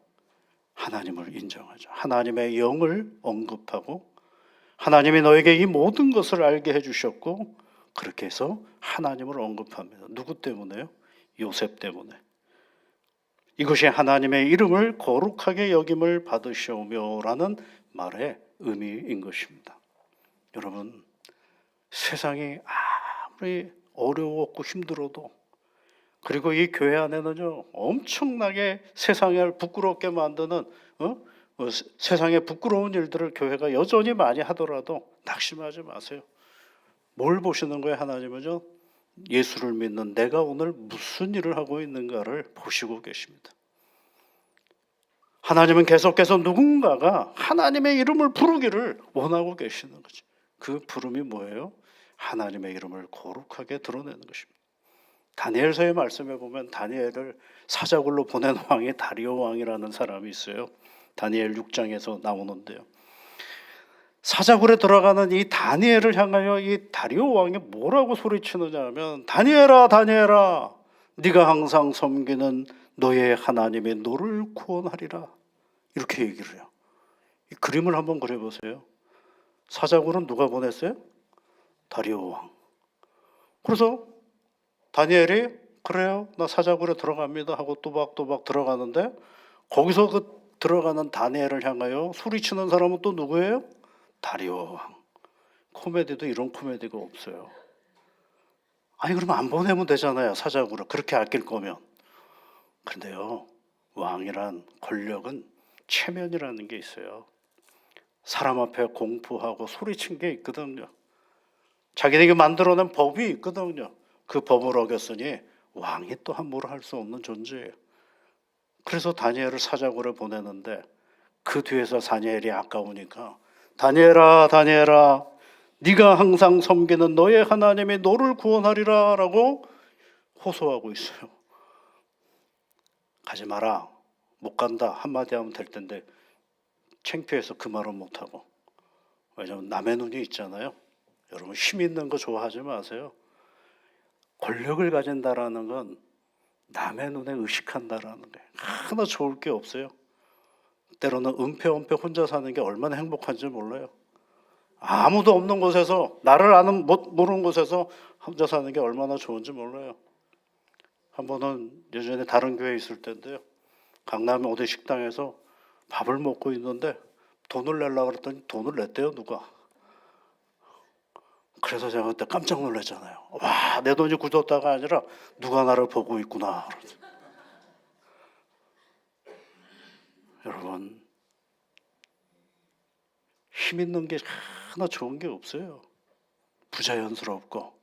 하나님을 인정하죠. 하나님의 영을 언급하고 하나님이 너에게 이 모든 것을 알게 해주셨고 그렇게 해서 하나님을 언급합니다. 누구 때문에요? 요셉 때문에. 이것이 하나님의 이름을 거룩하게 여김을 받으시오며라는 말의 의미인 것입니다. 여러분, 세상이 아무리 어려웠고 힘들어도 그리고 이 교회 안에는요 엄청나게 세상을 부끄럽게 만드는 세상에 부끄러운 일들을 교회가 여전히 많이 하더라도 낙심하지 마세요. 뭘 보시는 거예요? 하나님은요 예수를 믿는 내가 오늘 무슨 일을 하고 있는가를 보시고 계십니다. 하나님은 계속해서 누군가가 하나님의 이름을 부르기를 원하고 계시는 거죠. 그 부름이 뭐예요? 하나님의 이름을 거룩하게 드러내는 것입니다. 다니엘서의 말씀에 보면 다니엘을 사자굴로 보낸 왕이 다리오 왕이라는 사람이 있어요. 다니엘 6장에서 나오는데요. 사자굴에 들어가는 이 다니엘을 향하여 이 다리오 왕이 뭐라고 소리치느냐 하면 다니엘아 다니엘아 네가 항상 섬기는 너의 하나님의 너를 구원하리라 이렇게 얘기를 해요. 이 그림을 한번 그려보세요. 사자굴은 누가 보냈어요? 다리오 왕. 그래서 다니엘이 그래요 나 사자굴에 들어갑니다 하고 또박또박 들어가는데 거기서 그 들어가는 다니엘을 향하여 소리치는 사람은 또 누구예요? 다리오 왕. 코미디도 이런 코미디가 없어요. 아니 그러면 안 보내면 되잖아요 사자굴을 그렇게 아낄 거면. 그런데요 왕이란 권력은 체면이라는 게 있어요. 사람 앞에 공포하고 소리친 게 있거든요. 자기네가 만들어낸 법이 있거든요. 그 법을 어겼으니 왕이 또 함부로 할 수 없는 존재예요. 그래서 다니엘을 사자굴에 보내는데 그 뒤에서 다니엘이 아까우니까 다니엘아 다니엘아 네가 항상 섬기는 너의 하나님이 너를 구원하리라 라고 호소하고 있어요. 가지 마라 못 간다 한마디 하면 될 텐데 창피해서 그 말은 못하고. 왜냐하면 남의 눈이 있잖아요. 여러분 힘 있는 거 좋아하지 마세요. 권력을 가진다라는 건 남의 눈에 의식한다라는 거예요. 하나 좋을 게 없어요. 때로는 은폐 혼자 사는 게 얼마나 행복한지 몰라요. 아무도 없는 곳에서 나를 아는 모르는 곳에서 혼자 사는 게 얼마나 좋은지 몰라요. 한 번은 예전에 다른 교회에 있을 때인데요. 강남의 어디 식당에서 밥을 먹고 있는데 돈을 내려고 그랬더니 돈을 냈대요 누가. 그래서 제가 그때 깜짝 놀랐잖아요. 와, 내 돈이 굳었다가 아니라 누가 나를 보고 있구나. 여러분 힘 있는 게 하나 좋은 게 없어요. 부자연스럽고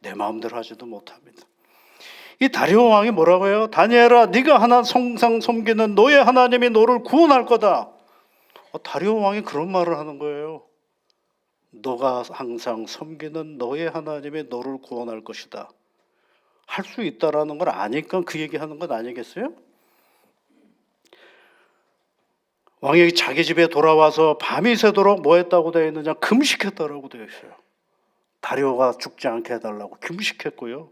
내 마음대로 하지도 못합니다. 이 다리오 왕이 뭐라고 해요? 다니엘아, 네가 항상 섬기는 너의 하나님이 너를 구원할 거다. 다리오 왕이 그런 말을 하는 거예요. 너가 항상 섬기는 너의 하나님이 너를 구원할 것이다. 할 수 있다라는 걸 아니까 그 얘기하는 것 아니겠어요? 왕이 자기 집에 돌아와서 밤이 새도록 뭐 했다고 되어 있느냐? 금식했다라고 되어 있어요. 다리오가 죽지 않게 해달라고 금식했고요.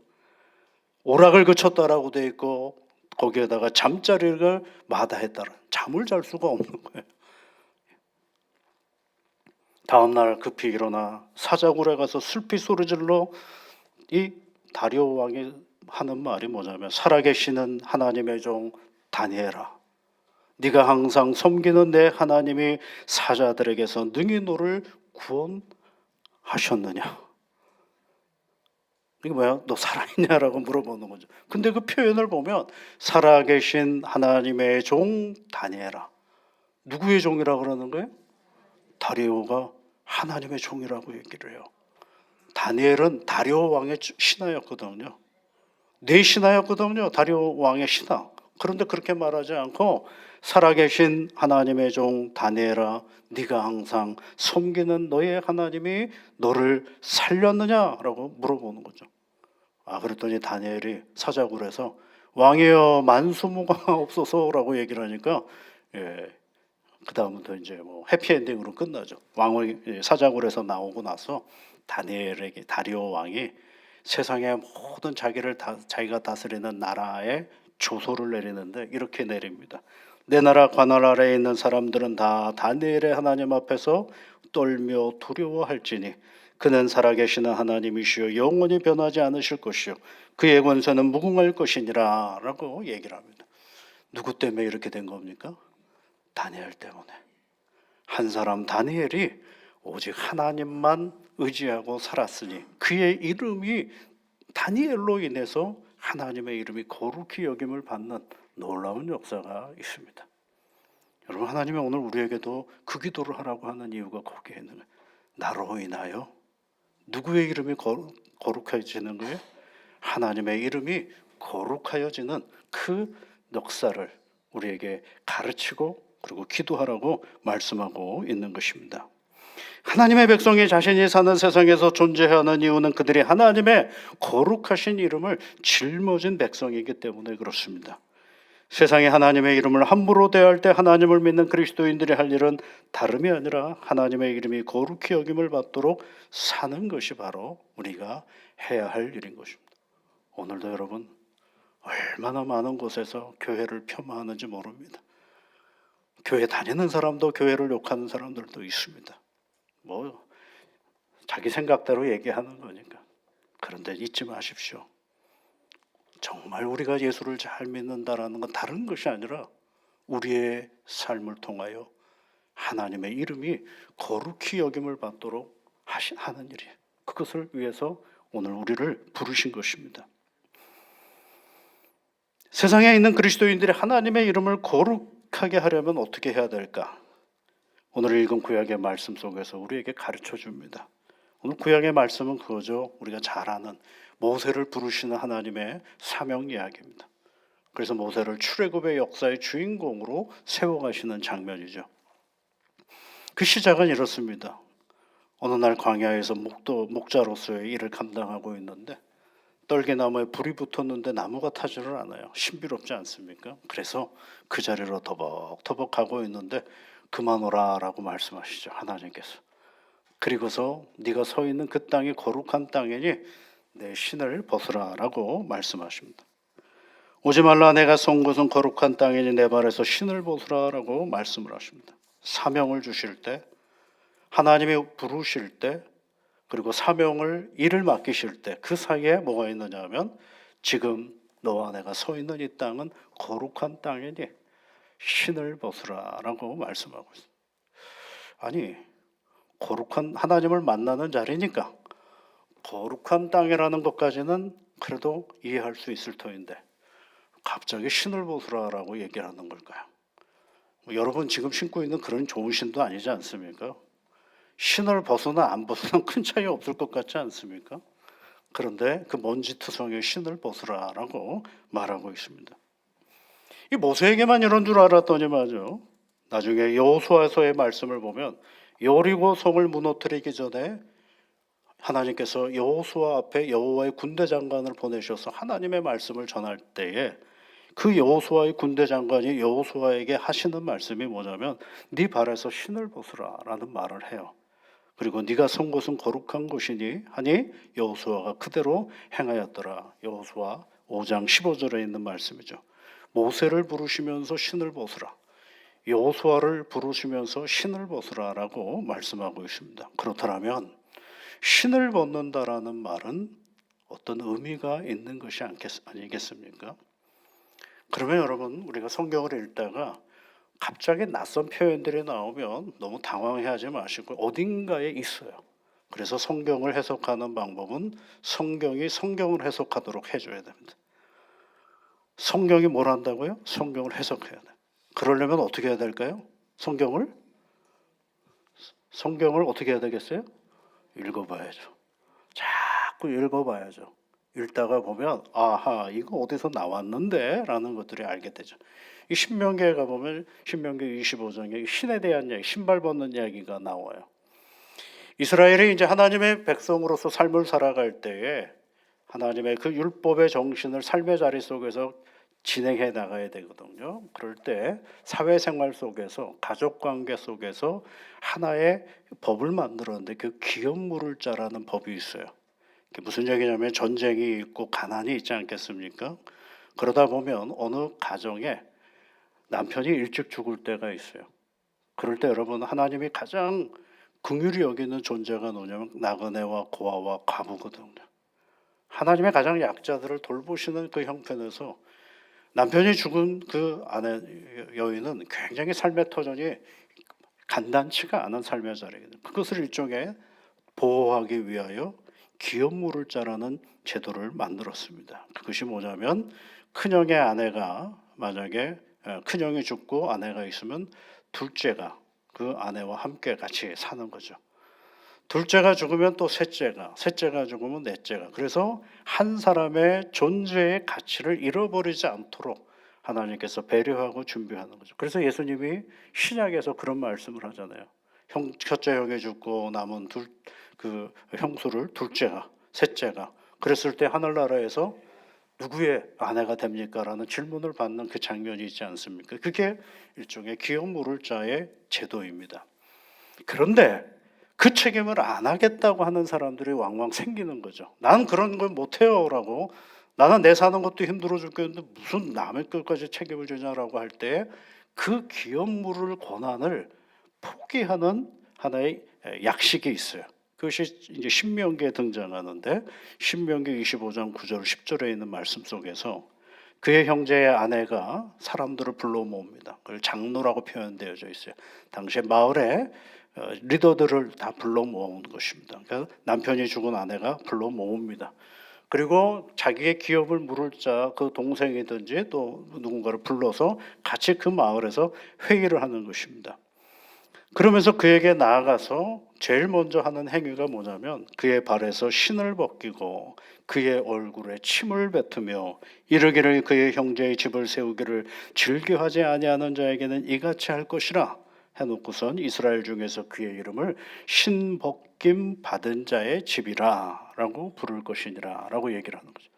오락을 그쳤다라고 되어 있고 거기에다가 잠자리를 마다했다라. 잠을 잘 수가 없는 거예요. 다음날 급히 일어나 사자굴에 가서 슬피 소리질러 이 다리오 왕이 하는 말이 뭐냐면 살아계시는 하나님의 종 다니엘아, 네가 항상 섬기는 내 하나님이 사자들에게서 능히 너를 구원하셨느냐. 이게 뭐야? 너 살아있냐라고 물어보는 거죠. 근데 그 표현을 보면 살아계신 하나님의 종 다니엘아. 누구의 종이라고 그러는 거예요? 다리오가 하나님의 종이라고 얘기를 해요. 다니엘은 다리오 왕의 신하였거든요. 내 신하였거든요. 다리오 왕의 신하. 그런데 그렇게 말하지 않고 살아계신 하나님의 종 다니엘아, 네가 항상 섬기는 너의 하나님이 너를 살렸느냐라고 물어보는 거죠. 그랬더니 다니엘이 사자굴에서 왕이여 만수무가 없어서라고 얘기를 하니까 그 다음부터 이제 뭐 해피엔딩으로 끝나죠. 왕이 사자굴에서 나오고 나서 다니엘에게 다리오 왕이 세상의 모든 자기가 다스리는 나라에 조소를 내리는데 이렇게 내립니다. 내 나라 관할 아래에 있는 사람들은 다 다니엘의 하나님 앞에서 떨며 두려워할지니 그는 살아계시는 하나님이시요 영원히 변하지 않으실 것이요 그의 권세는 무궁할 것이니라 라고 얘기를 합니다. 누구 때문에 이렇게 된 겁니까? 다니엘 때문에. 한 사람 다니엘이 오직 하나님만 의지하고 살았으니 그의 이름이 다니엘로 인해서 하나님의 이름이 거룩히 여김을 받는 놀라운 역사가 있습니다. 여러분, 하나님이 오늘 우리에게도 그 기도를 하라고 하는 이유가 거기에 있는 거예요. 나로 인하여 누구의 이름이 거룩해지는 거예요? 하나님의 이름이 거룩하여지는 그 역사를 우리에게 가르치고 그리고 기도하라고 말씀하고 있는 것입니다. 하나님의 백성이 자신이 사는 세상에서 존재하는 이유는 그들이 하나님의 거룩하신 이름을 짊어진 백성이기 때문에 그렇습니다. 세상에 하나님의 이름을 함부로 대할 때 하나님을 믿는 그리스도인들이 할 일은 다름이 아니라 하나님의 이름이 거룩히 여김을 받도록 사는 것이 바로 우리가 해야 할 일인 것입니다. 오늘도 여러분 얼마나 많은 곳에서 교회를 폄하하는지 모릅니다. 교회 다니는 사람도 교회를 욕하는 사람들도 있습니다. 뭐 자기 생각대로 얘기하는 거니까. 그런데 잊지 마십시오. 정말 우리가 예수를 잘 믿는다라는 건 다른 것이 아니라 우리의 삶을 통하여 하나님의 이름이 거룩히 여김을 받도록 하는 일이에요. 그것을 위해서 오늘 우리를 부르신 것입니다. 세상에 있는 그리스도인들이 하나님의 이름을 거룩하게 하려면 어떻게 해야 될까? 오늘 읽은 구약의 말씀 속에서 우리에게 가르쳐 줍니다. 오늘 구약의 말씀은 그거죠. 우리가 잘 아는 모세를 부르시는 하나님의 사명 이야기입니다. 그래서 모세를 출애굽의 역사의 주인공으로 세워가시는 장면이죠. 그 시작은 이렇습니다. 어느 날 광야에서 목자로서의 일을 감당하고 있는데 떨기나무에 불이 붙었는데 나무가 타지를 않아요. 신비롭지 않습니까? 그래서 그 자리로 터벅터벅 가고 있는데 그만 오라라고 말씀하시죠. 하나님께서. 그리고서 네가 서 있는 그 땅이 거룩한 땅이니 내 신을 벗으라라고 말씀하십니다. 오지 말라, 내가 쏜 곳은 거룩한 땅이니 내 발에서 신을 벗으라라고 말씀을 하십니다. 사명을 주실 때, 하나님이 부르실 때, 그리고 사명을 일을 맡기실 때 그 사이에 뭐가 있느냐 하면 지금 너와 내가 서 있는 이 땅은 거룩한 땅이니 신을 벗으라라고 말씀하고 있습니다. 아니, 거룩한 하나님을 만나는 자리니까 거룩한 땅이라는 것까지는 그래도 이해할 수 있을 터인데 갑자기 신을 벗으라라고 얘기를 하는 걸까요? 여러분 지금 신고 있는 그런 좋은 신도 아니지 않습니까? 신을 벗으나 안 벗으나 큰 차이 없을 것 같지 않습니까? 그런데 그 먼지투성의 신을 벗으라라고 말하고 있습니다. 이 모세에게만 이런 줄 알았더니 말이죠. 나중에 여호수아서의 말씀을 보면 여리고 성을 무너뜨리기 전에 하나님께서 여호수아 앞에 여호와의 군대 장관을 보내셔서 하나님의 말씀을 전할 때에 그 여호수아의 군대 장관이 여호수아에게 하시는 말씀이 뭐냐면 네 발에서 신을 벗으라라는 말을 해요. 그리고 네가 선 곳은 거룩한 곳이니 하니 여호수아가 그대로 행하였더라. 여호수아 5장 15절에 있는 말씀이죠. 모세를 부르시면서 신을 벗으라. 여호수아를 부르시면서 신을 벗으라라고 말씀하고 있습니다. 그렇다면 신을 벗는다라는 말은 어떤 의미가 있는 것이 아니겠습니까? 그러면 여러분 우리가 성경을 읽다가 갑자기 낯선 표현들이 나오면 너무 당황해하지 마시고 어딘가에 있어요. 그래서 성경을 해석하는 방법은 성경이 성경을 해석하도록 해줘야 됩니다. 성경이 뭘 한다고요? 성경을 해석해야 돼. 그러려면 어떻게 해야 될까요? 성경을 어떻게 해야 되겠어요? 읽어봐야죠. 자꾸 읽어봐야죠. 읽다가 보면 아하 이거 어디서 나왔는데 라는 것들이 알게 되죠. 이 신명기에 가보면 신명기 25장에 신에 대한 이야기, 신발 벗는 이야기가 나와요. 이스라엘이 이제 하나님의 백성으로서 삶을 살아갈 때에 하나님의 그 율법의 정신을 삶의 자리 속에서 진행해 나가야 되거든요. 그럴 때 사회생활 속에서 가족관계 속에서 하나의 법을 만들었는데 그 기업 물을 자라는 법이 있어요. 그게 무슨 얘기냐면 전쟁이 있고 가난이 있지 않겠습니까? 그러다 보면 어느 가정에 남편이 일찍 죽을 때가 있어요. 그럴 때 여러분 하나님이 가장 긍휼히 여기는 존재가 뭐냐면 나그네와 고아와 과부거든요. 하나님의 가장 약자들을 돌보시는 그 형편에서 남편이 죽은 그 아내 여인은 굉장히 삶의 터전이 간단치가 않은 삶의 자리거든요. 그것을 일종의 보호하기 위하여 기업 물을 자라는 제도를 만들었습니다. 그것이 뭐냐면 큰형의 아내가 만약에 큰형이 죽고 아내가 있으면 둘째가 그 아내와 함께 같이 사는 거죠. 둘째가 죽으면 또 셋째가 죽으면 넷째가. 그래서 한 사람의 존재의 가치를 잃어버리지 않도록 하나님께서 배려하고 준비하는 거죠. 그래서 예수님이 신약에서 그런 말씀을 하잖아요. 첫째 형이 죽고 남은 그 형수를 둘째가, 셋째가. 그랬을 때 하늘나라에서 누구의 아내가 됩니까? 라는 질문을 받는 그 장면이 있지 않습니까? 그게 일종의 기업 물을 자의 제도입니다. 그런데 그 책임을 안 하겠다고 하는 사람들이 왕왕 생기는 거죠. 나는 그런 걸 못해요 라고, 나는 내 사는 것도 힘들어 죽겠는데 무슨 남의 것까지 책임을 지냐라고 할 때 그 기업 물을 권한을 포기하는 하나의 약식이 있어요. 그것이 이제 신명기에 등장하는데 신명기 25장 9절 10절에 있는 말씀 속에서 그의 형제의 아내가 사람들을 불러 모읍니다. 그걸 장로라고 표현되어져 있어요. 당시에 마을에 리더들을 다 불러 모은 것입니다. 그러니까 남편이 죽은 아내가 불러 모읍니다. 그리고 자기의 기업을 물을 자 그 동생이든지 또 누군가를 불러서 같이 그 마을에서 회의를 하는 것입니다. 그러면서 그에게 나아가서 제일 먼저 하는 행위가 뭐냐면 그의 발에서 신을 벗기고 그의 얼굴에 침을 뱉으며 이르기를 그의 형제의 집을 세우기를 즐겨하지 아니하는 자에게는 이같이 할 것이라 해놓고선 이스라엘 중에서 그의 이름을 신벗김 받은 자의 집이라 라고 부를 것이니라 라고 얘기를 하는 거죠.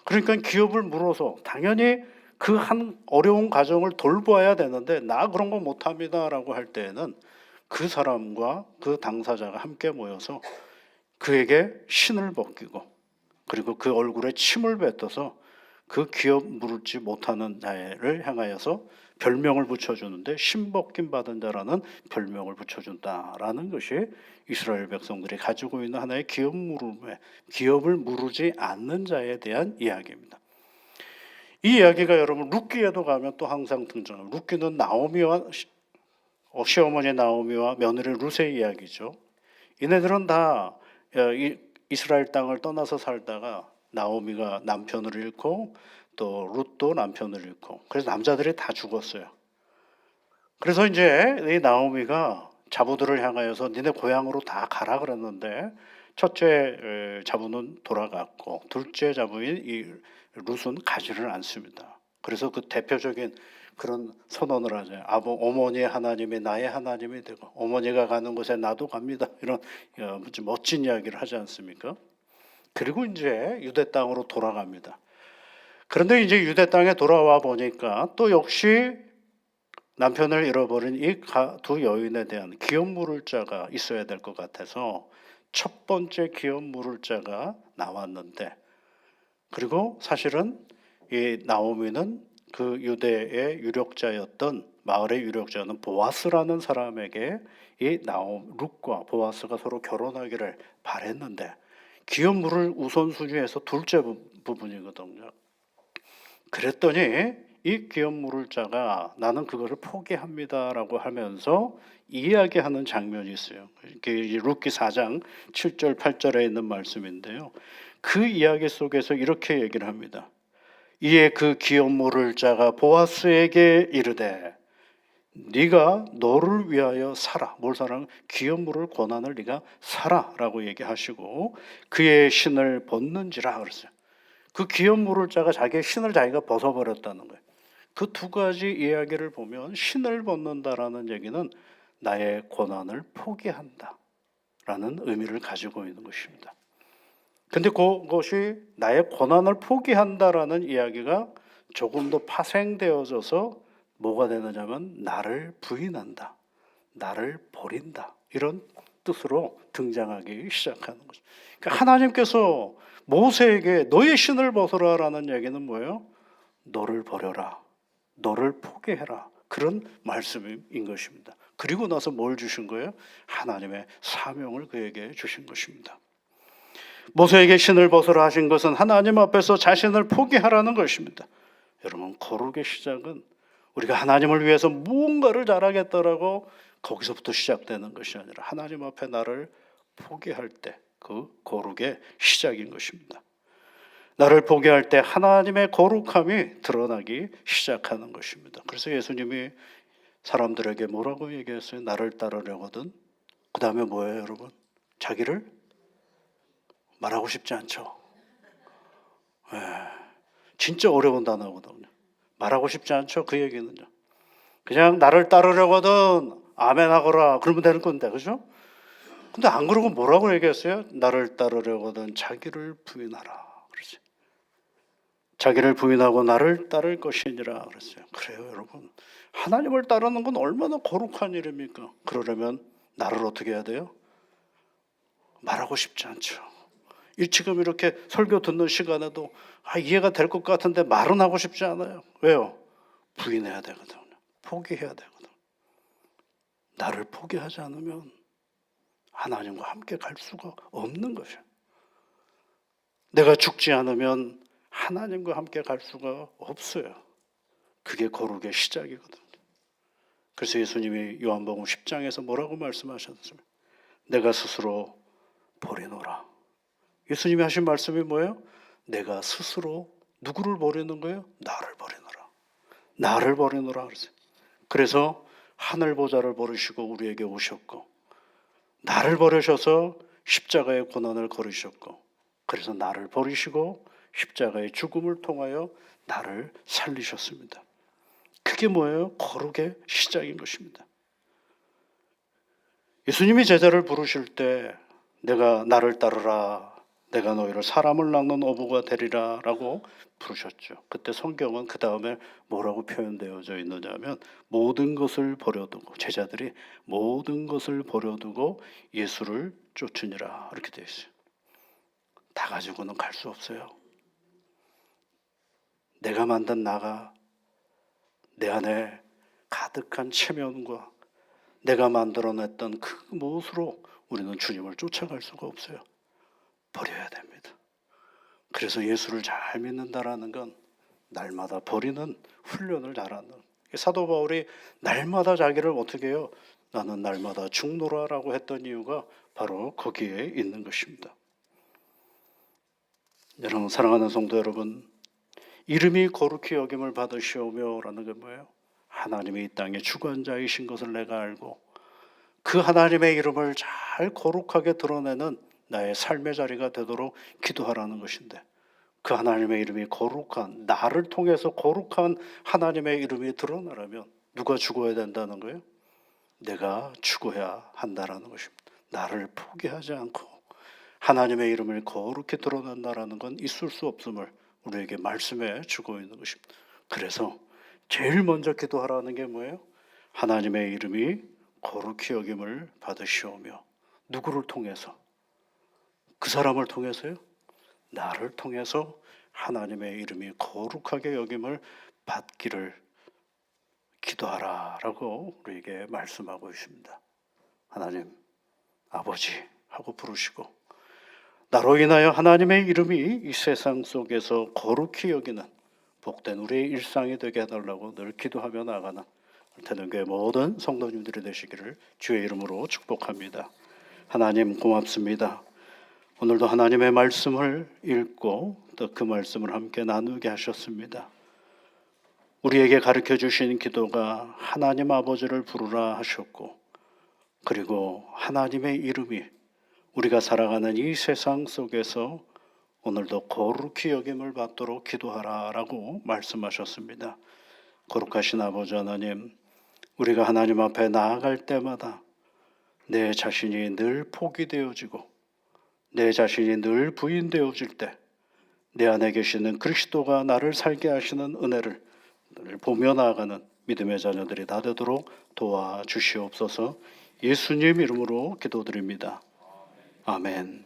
그러니까 기업을 물어서 당연히 그 한 어려운 가정을 돌보아야 되는데 나 그런 거 못합니다 라고 할 때에는 그 사람과 그 당사자가 함께 모여서 그에게 신을 벗기고 그리고 그 얼굴에 침을 뱉어서 그 기업 물지 못하는 자를 향하여서 별명을 붙여주는데 신벗김 받은 자라는 별명을 붙여준다라는 것이 이스라엘 백성들이 가지고 있는 하나의 기업을 무르지 않는 자에 대한 이야기입니다. 이 이야기가 여러분 룻기에도 가면 또 항상 등장합니다. 룻기는 나오미와 시어머니 나오미와 며느리 룻의 이야기죠. 이네들은 다 이스라엘 땅을 떠나서 살다가 나오미가 남편을 잃고 또 룻도 남편을 잃고 그래서 남자들이 다 죽었어요. 그래서 이제 이 나오미가 자부들을 향하여서 니네 고향으로 다 가라 그랬는데 첫째 자부는 돌아갔고 둘째 자부인 이 룻은 가지를 않습니다. 그래서 그 대표적인 그런 선언을 하죠. 어머니의 하나님이 나의 하나님이 되고 어머니가 가는 곳에 나도 갑니다. 이런 멋진 이야기를 하지 않습니까? 그리고 이제 유대 땅으로 돌아갑니다. 그런데 이제 유대 땅에 돌아와 보니까 또 역시 남편을 잃어버린 이 두 여인에 대한 기업 물을 자가 있어야 될 것 같아서 첫 번째 기업 물을 자가 나왔는데, 그리고 사실은 이 나오미는 그 유대의 유력자였던 마을의 유력자는 보아스라는 사람에게 이 룻과 보아스가 서로 결혼하기를 바랬는데 기업 물을 우선순위에서 둘째 부분이거든요. 그랬더니 이 기업 물을 자가 나는 그것을 포기합니다라고 하면서 이야기하는 장면이 있어요. 룻기 4장 7절 8절에 있는 말씀인데요. 그 이야기 속에서 이렇게 얘기를 합니다. 이에 그 기업 물을 자가 보아스에게 이르되 네가 너를 위하여 살아. 뭘 살아? 기업 물을 고난을 네가 살아라고 얘기하시고 그의 신을 벗는지라 그랬어요. 그 기업 물을 자가 자기의 신을 자기가 벗어버렸다는 거예요. 그 두 가지 이야기를 보면 신을 벗는다라는 얘기는 나의 고난을 포기한다라는 의미를 가지고 있는 것입니다. 근데 그것이 나의 고난을 포기한다라는 이야기가 조금 더 파생되어져서 뭐가 되느냐면 나를 부인한다, 나를 버린다, 이런 뜻으로 등장하기 시작하는 거죠. 그러니까 하나님께서 모세에게 너의 신을 벗어라라는 얘기는 뭐예요? 너를 버려라, 너를 포기해라, 그런 말씀인 것입니다. 그리고 나서 뭘 주신 거예요? 하나님의 사명을 그에게 주신 것입니다. 모세에게 신을 벗으라 하신 것은 하나님 앞에서 자신을 포기하라는 것입니다. 여러분, 거룩의 시작은 우리가 하나님을 위해서 무언가를 잘하겠다라고 거기서부터 시작되는 것이 아니라 하나님 앞에 나를 포기할 때 그 거룩의 시작인 것입니다. 나를 포기할 때 하나님의 거룩함이 드러나기 시작하는 것입니다. 그래서 예수님이 사람들에게 뭐라고 얘기했어요? 나를 따르려거든. 그 다음에 뭐예요, 여러분? 자기를 말하고 싶지 않죠. 진짜 어려운 단어거든요. 말하고 싶지 않죠. 그 얘기는요. 그냥 나를 따르려거든 아멘 하거라 그러면 되는 건데, 그죠? 근데 안 그러고 뭐라고 얘기했어요? 나를 따르려거든 자기를 부인하라 그러지. 자기를 부인하고 나를 따를 것이니라 그랬어요. 그래요, 여러분. 하나님을 따르는 건 얼마나 거룩한 일입니까? 그러려면 나를 어떻게 해야 돼요? 말하고 싶지 않죠. 지금 이렇게 설교 듣는 시간에도 이해가 될 것 같은데 말은 하고 싶지 않아요. 왜요? 부인해야 되거든요. 포기해야 되거든요. 나를 포기하지 않으면 하나님과 함께 갈 수가 없는 것이에요. 내가 죽지 않으면 하나님과 함께 갈 수가 없어요. 그게 거룩의 시작이거든요. 그래서 예수님이 요한복음 10장에서 뭐라고 말씀하셨습니까? 내가 스스로 버리노라. 예수님이 하신 말씀이 뭐예요? 내가 스스로 누구를 버리는 거예요? 나를 버리노라. 나를 버리노라 그랬어요. 그래서 하늘 보좌를 버리시고 우리에게 오셨고 나를 버리셔서 십자가의 고난을 걸으셨고 그래서 나를 버리시고 십자가의 죽음을 통하여 나를 살리셨습니다. 그게 뭐예요? 거룩의 시작인 것입니다. 예수님이 제자를 부르실 때 내가 나를 따르라, 내가 너희를 사람을 낚는 어부가 되리라 라고 부르셨죠. 그때 성경은 그 다음에 뭐라고 표현되어져 있느냐면 모든 것을 버려두고, 제자들이 모든 것을 버려두고 예수를 쫓으니라 이렇게 되어 있어요. 다 가지고는 갈 수 없어요. 내가 만든 나가 내 안에 가득한 체면과 내가 만들어냈던 그 무엇으로 우리는 주님을 쫓아갈 수가 없어요. 버려야 됩니다. 그래서 예수를 잘 믿는다라는 건 날마다 버리는 훈련을 잘하는, 사도 바울이 날마다 자기를 어떻게 해요? 나는 날마다 죽노라라고 했던 이유가 바로 거기에 있는 것입니다. 여러분, 사랑하는 성도 여러분, 이름이 거룩히 여김을 받으시오며 라는 게 뭐예요? 하나님이 이 땅의 주관자이신 것을 내가 알고 그 하나님의 이름을 잘 거룩하게 드러내는 나의 삶의 자리가 되도록 기도하라는 것인데, 그 하나님의 이름이 거룩한, 나를 통해서 거룩한 하나님의 이름이 드러나려면 누가 죽어야 된다는 거예요? 내가 죽어야 한다라는 것입니다. 나를 포기하지 않고 하나님의 이름을 거룩히 드러난다라는 건 있을 수 없음을 우리에게 말씀해 주고 있는 것입니다. 그래서 제일 먼저 기도하라는 게 뭐예요? 하나님의 이름이 거룩히 여김을 받으시오며. 누구를 통해서? 그 사람을 통해서요? 나를 통해서 하나님의 이름이 거룩하게 여김을 받기를 기도하라라고 우리에게 말씀하고 있습니다. 하나님, 아버지 하고 부르시고, 나로 인하여 하나님의 이름이 이 세상 속에서 거룩히 여기는 복된 우리의 일상이 되게 해달라고 늘 기도하며 나가는 태능교회 모든 성도님들이 되시기를 주의 이름으로 축복합니다. 하나님 고맙습니다. 오늘도 하나님의 말씀을 읽고 또 그 말씀을 함께 나누게 하셨습니다. 우리에게 가르쳐 주신 기도가 하나님 아버지를 부르라 하셨고, 그리고 하나님의 이름이 우리가 살아가는 이 세상 속에서 오늘도 거룩히 여김을 받도록 기도하라라고 말씀하셨습니다. 거룩하신 아버지 하나님, 우리가 하나님 앞에 나아갈 때마다 내 자신이 늘 포기되어지고 내 자신이 늘 부인되어질 때 내 안에 계시는 그리스도가 나를 살게 하시는 은혜를 늘 보며 나아가는 믿음의 자녀들이 다 되도록 도와주시옵소서. 예수님 이름으로 기도드립니다. 아멘.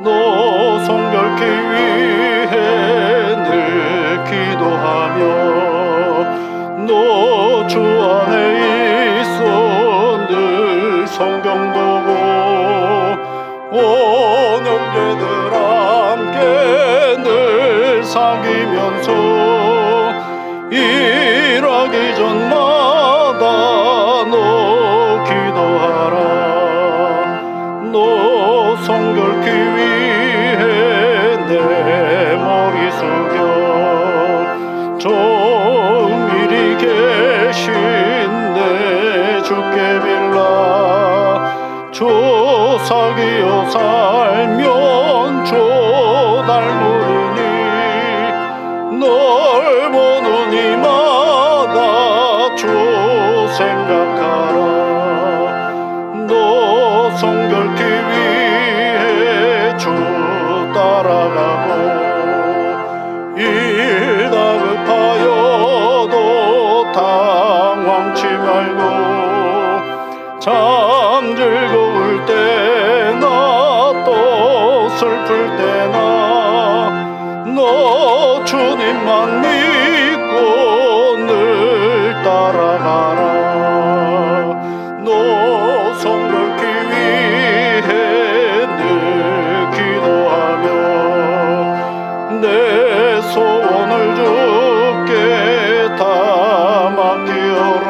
너 성결케 위해 늘 기도하며 너 주 안에 있어 늘 성경 보고 온 형제들 함께 늘 사귀면서 일하기 전마다 너 기도하라. 너 성결케 위해 내 머리 숙여 정밀히 계신 내 주께 빌라. 주 사귀어 살면 주 닮으리니 널 보는 이마다 주 생각하라. 너 성결케 위해 주 따라가고 일 다급하여도 당황치 말고 참 즐거울 때나 또 슬플 때나 너 주님만 믿고 늘 따라가라. 너 성결케 위해 늘 기도하며 내 소원을 주께 다 맡기어라.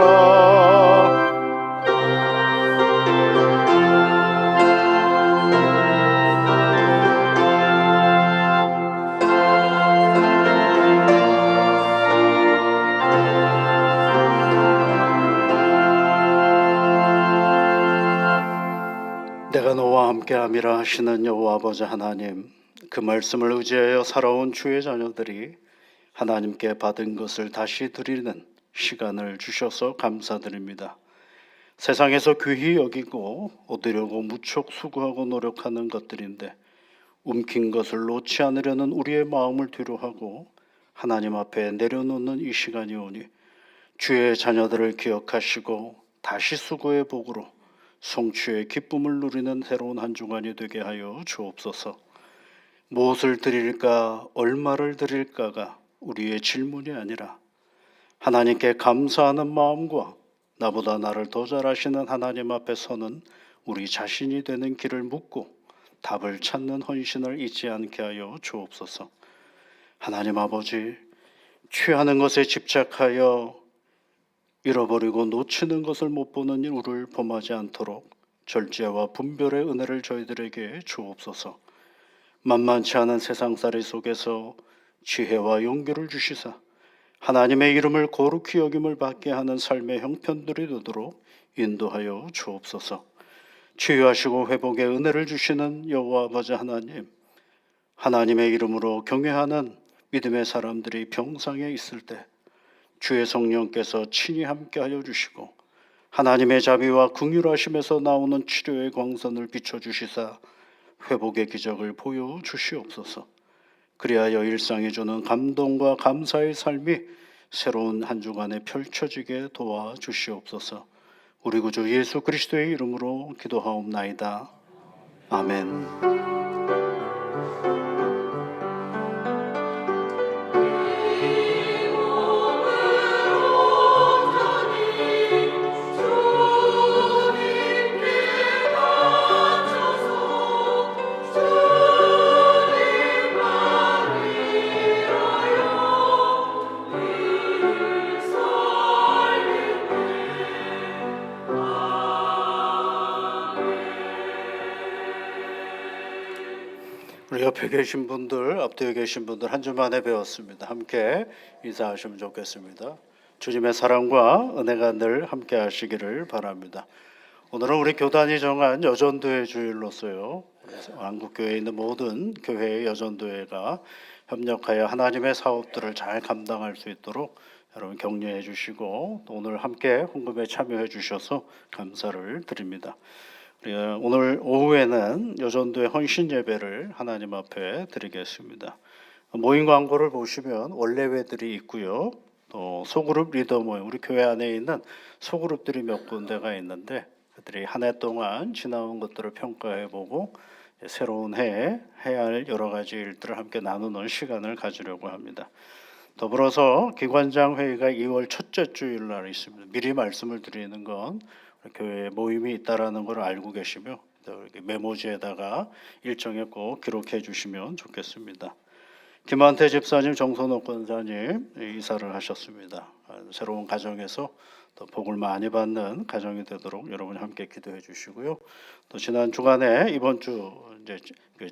내가 너와 함께함이라 하시는 여호와 아버지 하나님, 그 말씀을 의지하여 살아온 주의 자녀들이 하나님께 받은 것을 다시 드리는 시간을 주셔서 감사드립니다. 세상에서 귀히 여기고 얻으려고 무척 수고하고 노력하는 것들인데 움킨 것을 놓지 않으려는 우리의 마음을 뒤로하고 하나님 앞에 내려놓는 이 시간이 오니 주의 자녀들을 기억하시고 다시 수고의 복으로 성취의 기쁨을 누리는 새로운 한 주간이 되게 하여 주옵소서. 무엇을 드릴까, 얼마를 드릴까가 우리의 질문이 아니라 하나님께 감사하는 마음과 나보다 나를 더 잘 아시는 하나님 앞에 서는 우리 자신이 되는 길을 묻고 답을 찾는 헌신을 잊지 않게 하여 주옵소서. 하나님 아버지, 취하는 것에 집착하여 잃어버리고 놓치는 것을 못 보는 우리를 범하지 않도록 절제와 분별의 은혜를 저희들에게 주옵소서. 만만치 않은 세상살이 속에서 지혜와 용기를 주시사 하나님의 이름을 거룩히 여김을 받게 하는 삶의 형편들이 되도록 인도하여 주옵소서. 치유하시고 회복의 은혜를 주시는 여호와 아버지 하나님, 하나님의 이름으로 경외하는 믿음의 사람들이 병상에 있을 때 주의 성령께서 친히 함께하여 주시고 하나님의 자비와 긍휼하심에서 나오는 치료의 광선을 비춰주시사 회복의 기적을 보여주시옵소서. 그리하여 일상이 주는 감동과 감사의 삶이 새로운 한 주간에 펼쳐지게 도와주시옵소서. 우리 구주 예수 그리스도의 이름으로 기도하옵나이다. 아멘. 우리 옆에 계신 분들, 앞뒤에 계신 분들 한 주 만에 배웠습니다. 함께 인사하시면 좋겠습니다. 주님의 사랑과 은혜가 늘 함께 하시기를 바랍니다. 오늘은 우리 교단이 정한 여전도회 주일로서요, 한국교회에 있는 모든 교회의 여전도회가 협력하여 하나님의 사업들을 잘 감당할 수 있도록 여러분 격려해 주시고 또 오늘 함께 헌금에 참여해 주셔서 감사를 드립니다. 오늘 오후에는 여전도의 헌신 예배를 하나님 앞에 드리겠습니다. 모임 광고를 보시면 원래회들이 있고요. 또 소그룹 리더 모임, 우리 교회 안에 있는 소그룹들이 몇 군데가 있는데 그들이 한 해 동안 지나온 것들을 평가해보고 새로운 해에 해야 할 여러 가지 일들을 함께 나누는 시간을 가지려고 합니다. 더불어서 기관장 회의가 2월 첫째 주일 날 있습니다. 미리 말씀을 드리는 건 교회에 모임이 있다라는 걸 알고 계시며 메모지에다가 일정에 꼭 기록해 주시면 좋겠습니다. 김한태 집사님, 정선옥 권사님 이사를 하셨습니다. 새로운 가정에서 또 복을 많이 받는 가정이 되도록 여러분 함께 기도해 주시고요. 또 지난 주간에 이번 주 이제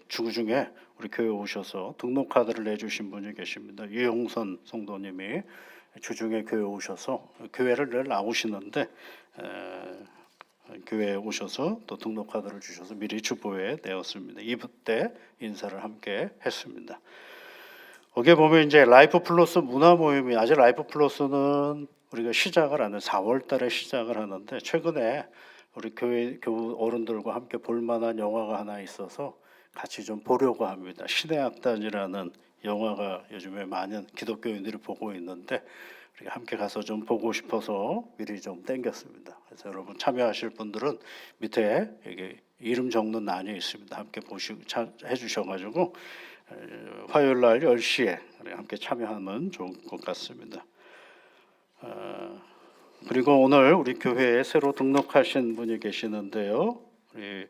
주 중에 우리 교회 오셔서 등록 카드를 내주신 분이 계십니다. 유용선 성도님이 주중에 교회 오셔서 교회를 늘 나오시는데 교회에 오셔서 또 등록 카드를 주셔서 미리 주보에 내었습니다. 2부 때 인사를 함께 했습니다. 거기에 보면 이제 라이프 플러스 문화 모임이 아직 라이프 플러스는 우리가 시작을 하는 4월 달에 시작을 하는데 최근에 우리 교회 어른들과 함께 볼 만한 영화가 하나 있어서 같이 좀 보려고 합니다. 신의 악단이라는 영화가 요즘에 많은 기독교인들이 보고 있는데 우리가 함께 가서 좀 보고 싶어서 미리 좀 땡겼습니다. 그래서 여러분 참여하실 분들은 밑에 여기 이름 적는 란이 있습니다. 함께 보시고 해주셔가지고 화요일 날 10시에 함께 참여하면 좋을 것 같습니다. 그리고 오늘 우리 교회에 새로 등록하신 분이 계시는데요. 우리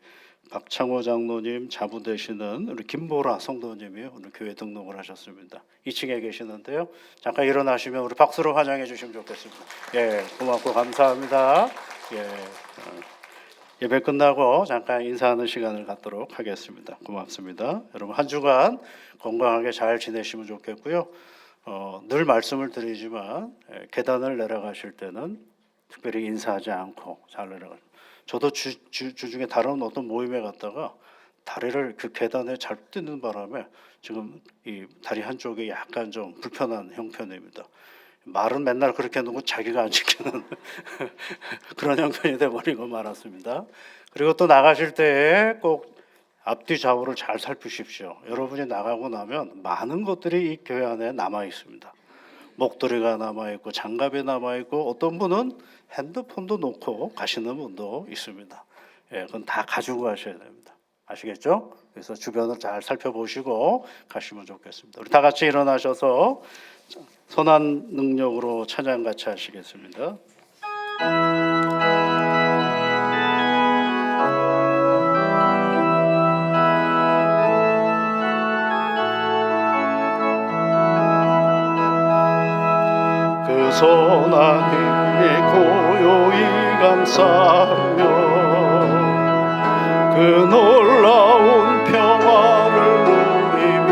박창호 장로님 자부 되시는 우리 김보라 성도님이 오늘 교회 등록을 하셨습니다. 2층에 계시는데요. 잠깐 일어나시면 우리 박수로 환영해 주시면 좋겠습니다. 예, 고맙고 감사합니다. 예배 끝나고 잠깐 인사하는 시간을 갖도록 하겠습니다. 고맙습니다. 여러분 한 주간 건강하게 잘 지내시면 좋겠고요. 늘 말씀을 드리지만 계단을 내려가실 때는 특별히 인사하지 않고 잘 내려가요. 저도 주중에 다른 어떤 모임에 갔다가 다리를 그 계단에 잘 뛰는 바람에 지금 이 다리 한쪽이 약간 좀 불편한 형편입니다. 말은 맨날 그렇게 해놓고 자기가 안 지키는 그런 형편이 돼버리고 말았습니다. 그리고 또 나가실 때 꼭 앞뒤 좌우를 잘 살피십시오. 여러분이 나가고 나면 많은 것들이 이 교회 안에 남아 있습니다. 목도리가 남아 있고 장갑이 남아 있고 어떤 분은 핸드폰도 놓고 가시는 분도 있습니다. 예, 그건 다 가지고 가셔야 됩니다. 아시겠죠? 그래서 주변을 잘 살펴보시고 가시면 좋겠습니다. 우리 다 같이 일어나셔서 선한 능력으로 찬양 같이 하시겠습니다. 그 선한 힘에 고요히 감사하며 그 놀라운 평화를 누리며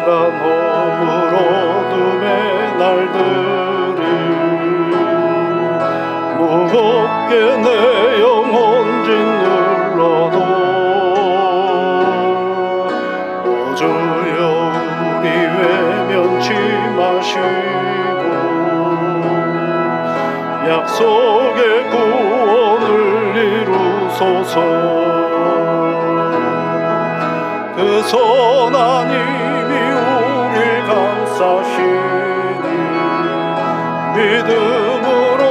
허물 어둠의 날들이 무겁게 내 영혼 짓눌러도 오 주여 우리 외면치 마시고 약속의 구원을 이루소서. 그 선한 힘이 우릴 감싸시니 믿음으로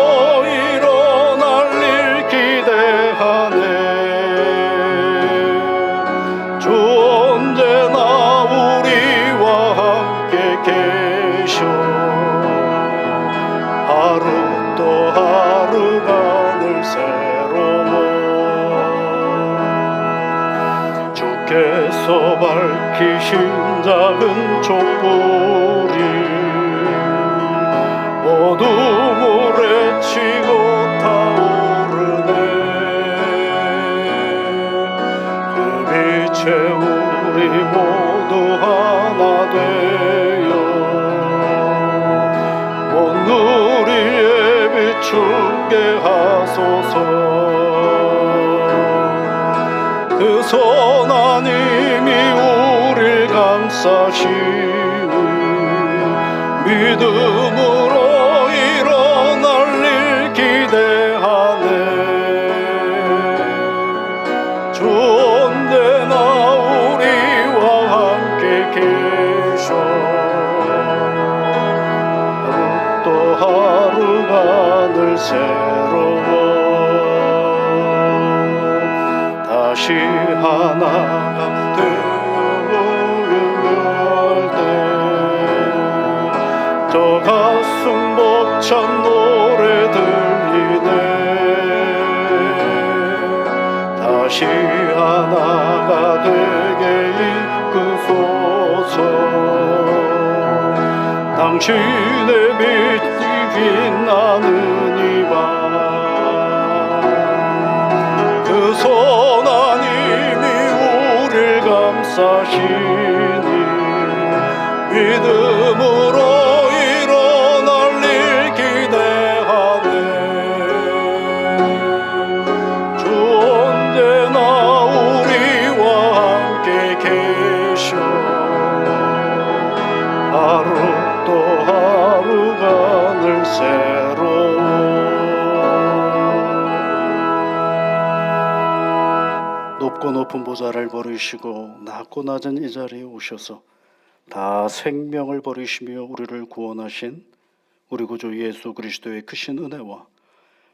일어날 일 기대하네. 주 언제나 우리와 함께 계셔 하루 또 하루가 늘 새로워. 주께서 밝히신 작은 촛불이 어둠을 헤치고 타오르네. 그 빛에 우리 모두 하나 되어 온 우리의 비추게 하소서. 그 선한 힘이 우릴 감싸시니 믿음으로 일어날 일 기대하네. 주 언제나 우리와 함께 계셔 하루 또 하루가 늘 새로워. 다시 하나가 되어오를 때 저 가슴 벅찬 노래 들리네. 다시 하나가 되게 이끄소서. 당신의 빛이 빛나는 이 밤 그 선한 힘이 우릴 감싸시니 믿음으로 일어날 일 기대하네. 주 언제나 우리와 함께 계셔 하루 또 하루가 늘 새로워. 높고 높은 보좌를 버리시고 낮고 낮은 이 자리에 오셔서 다 생명을 버리시며 우리를 구원하신 우리 구주 예수 그리스도의 크신 은혜와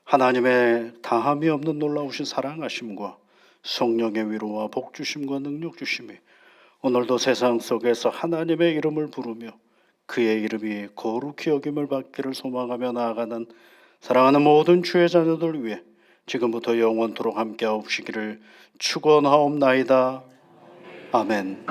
하나님의 다함이 없는 놀라우신 사랑하심과 성령의 위로와 복 주심과 능력 주심이 오늘도 세상 속에서 하나님의 이름을 부르며 그의 이름이 거룩히 여김을 받기를 소망하며 나아가는 사랑하는 모든 주의 자녀들 위해 지금부터 영원토록 함께하옵시기를 축원하옵나이다. 아멘.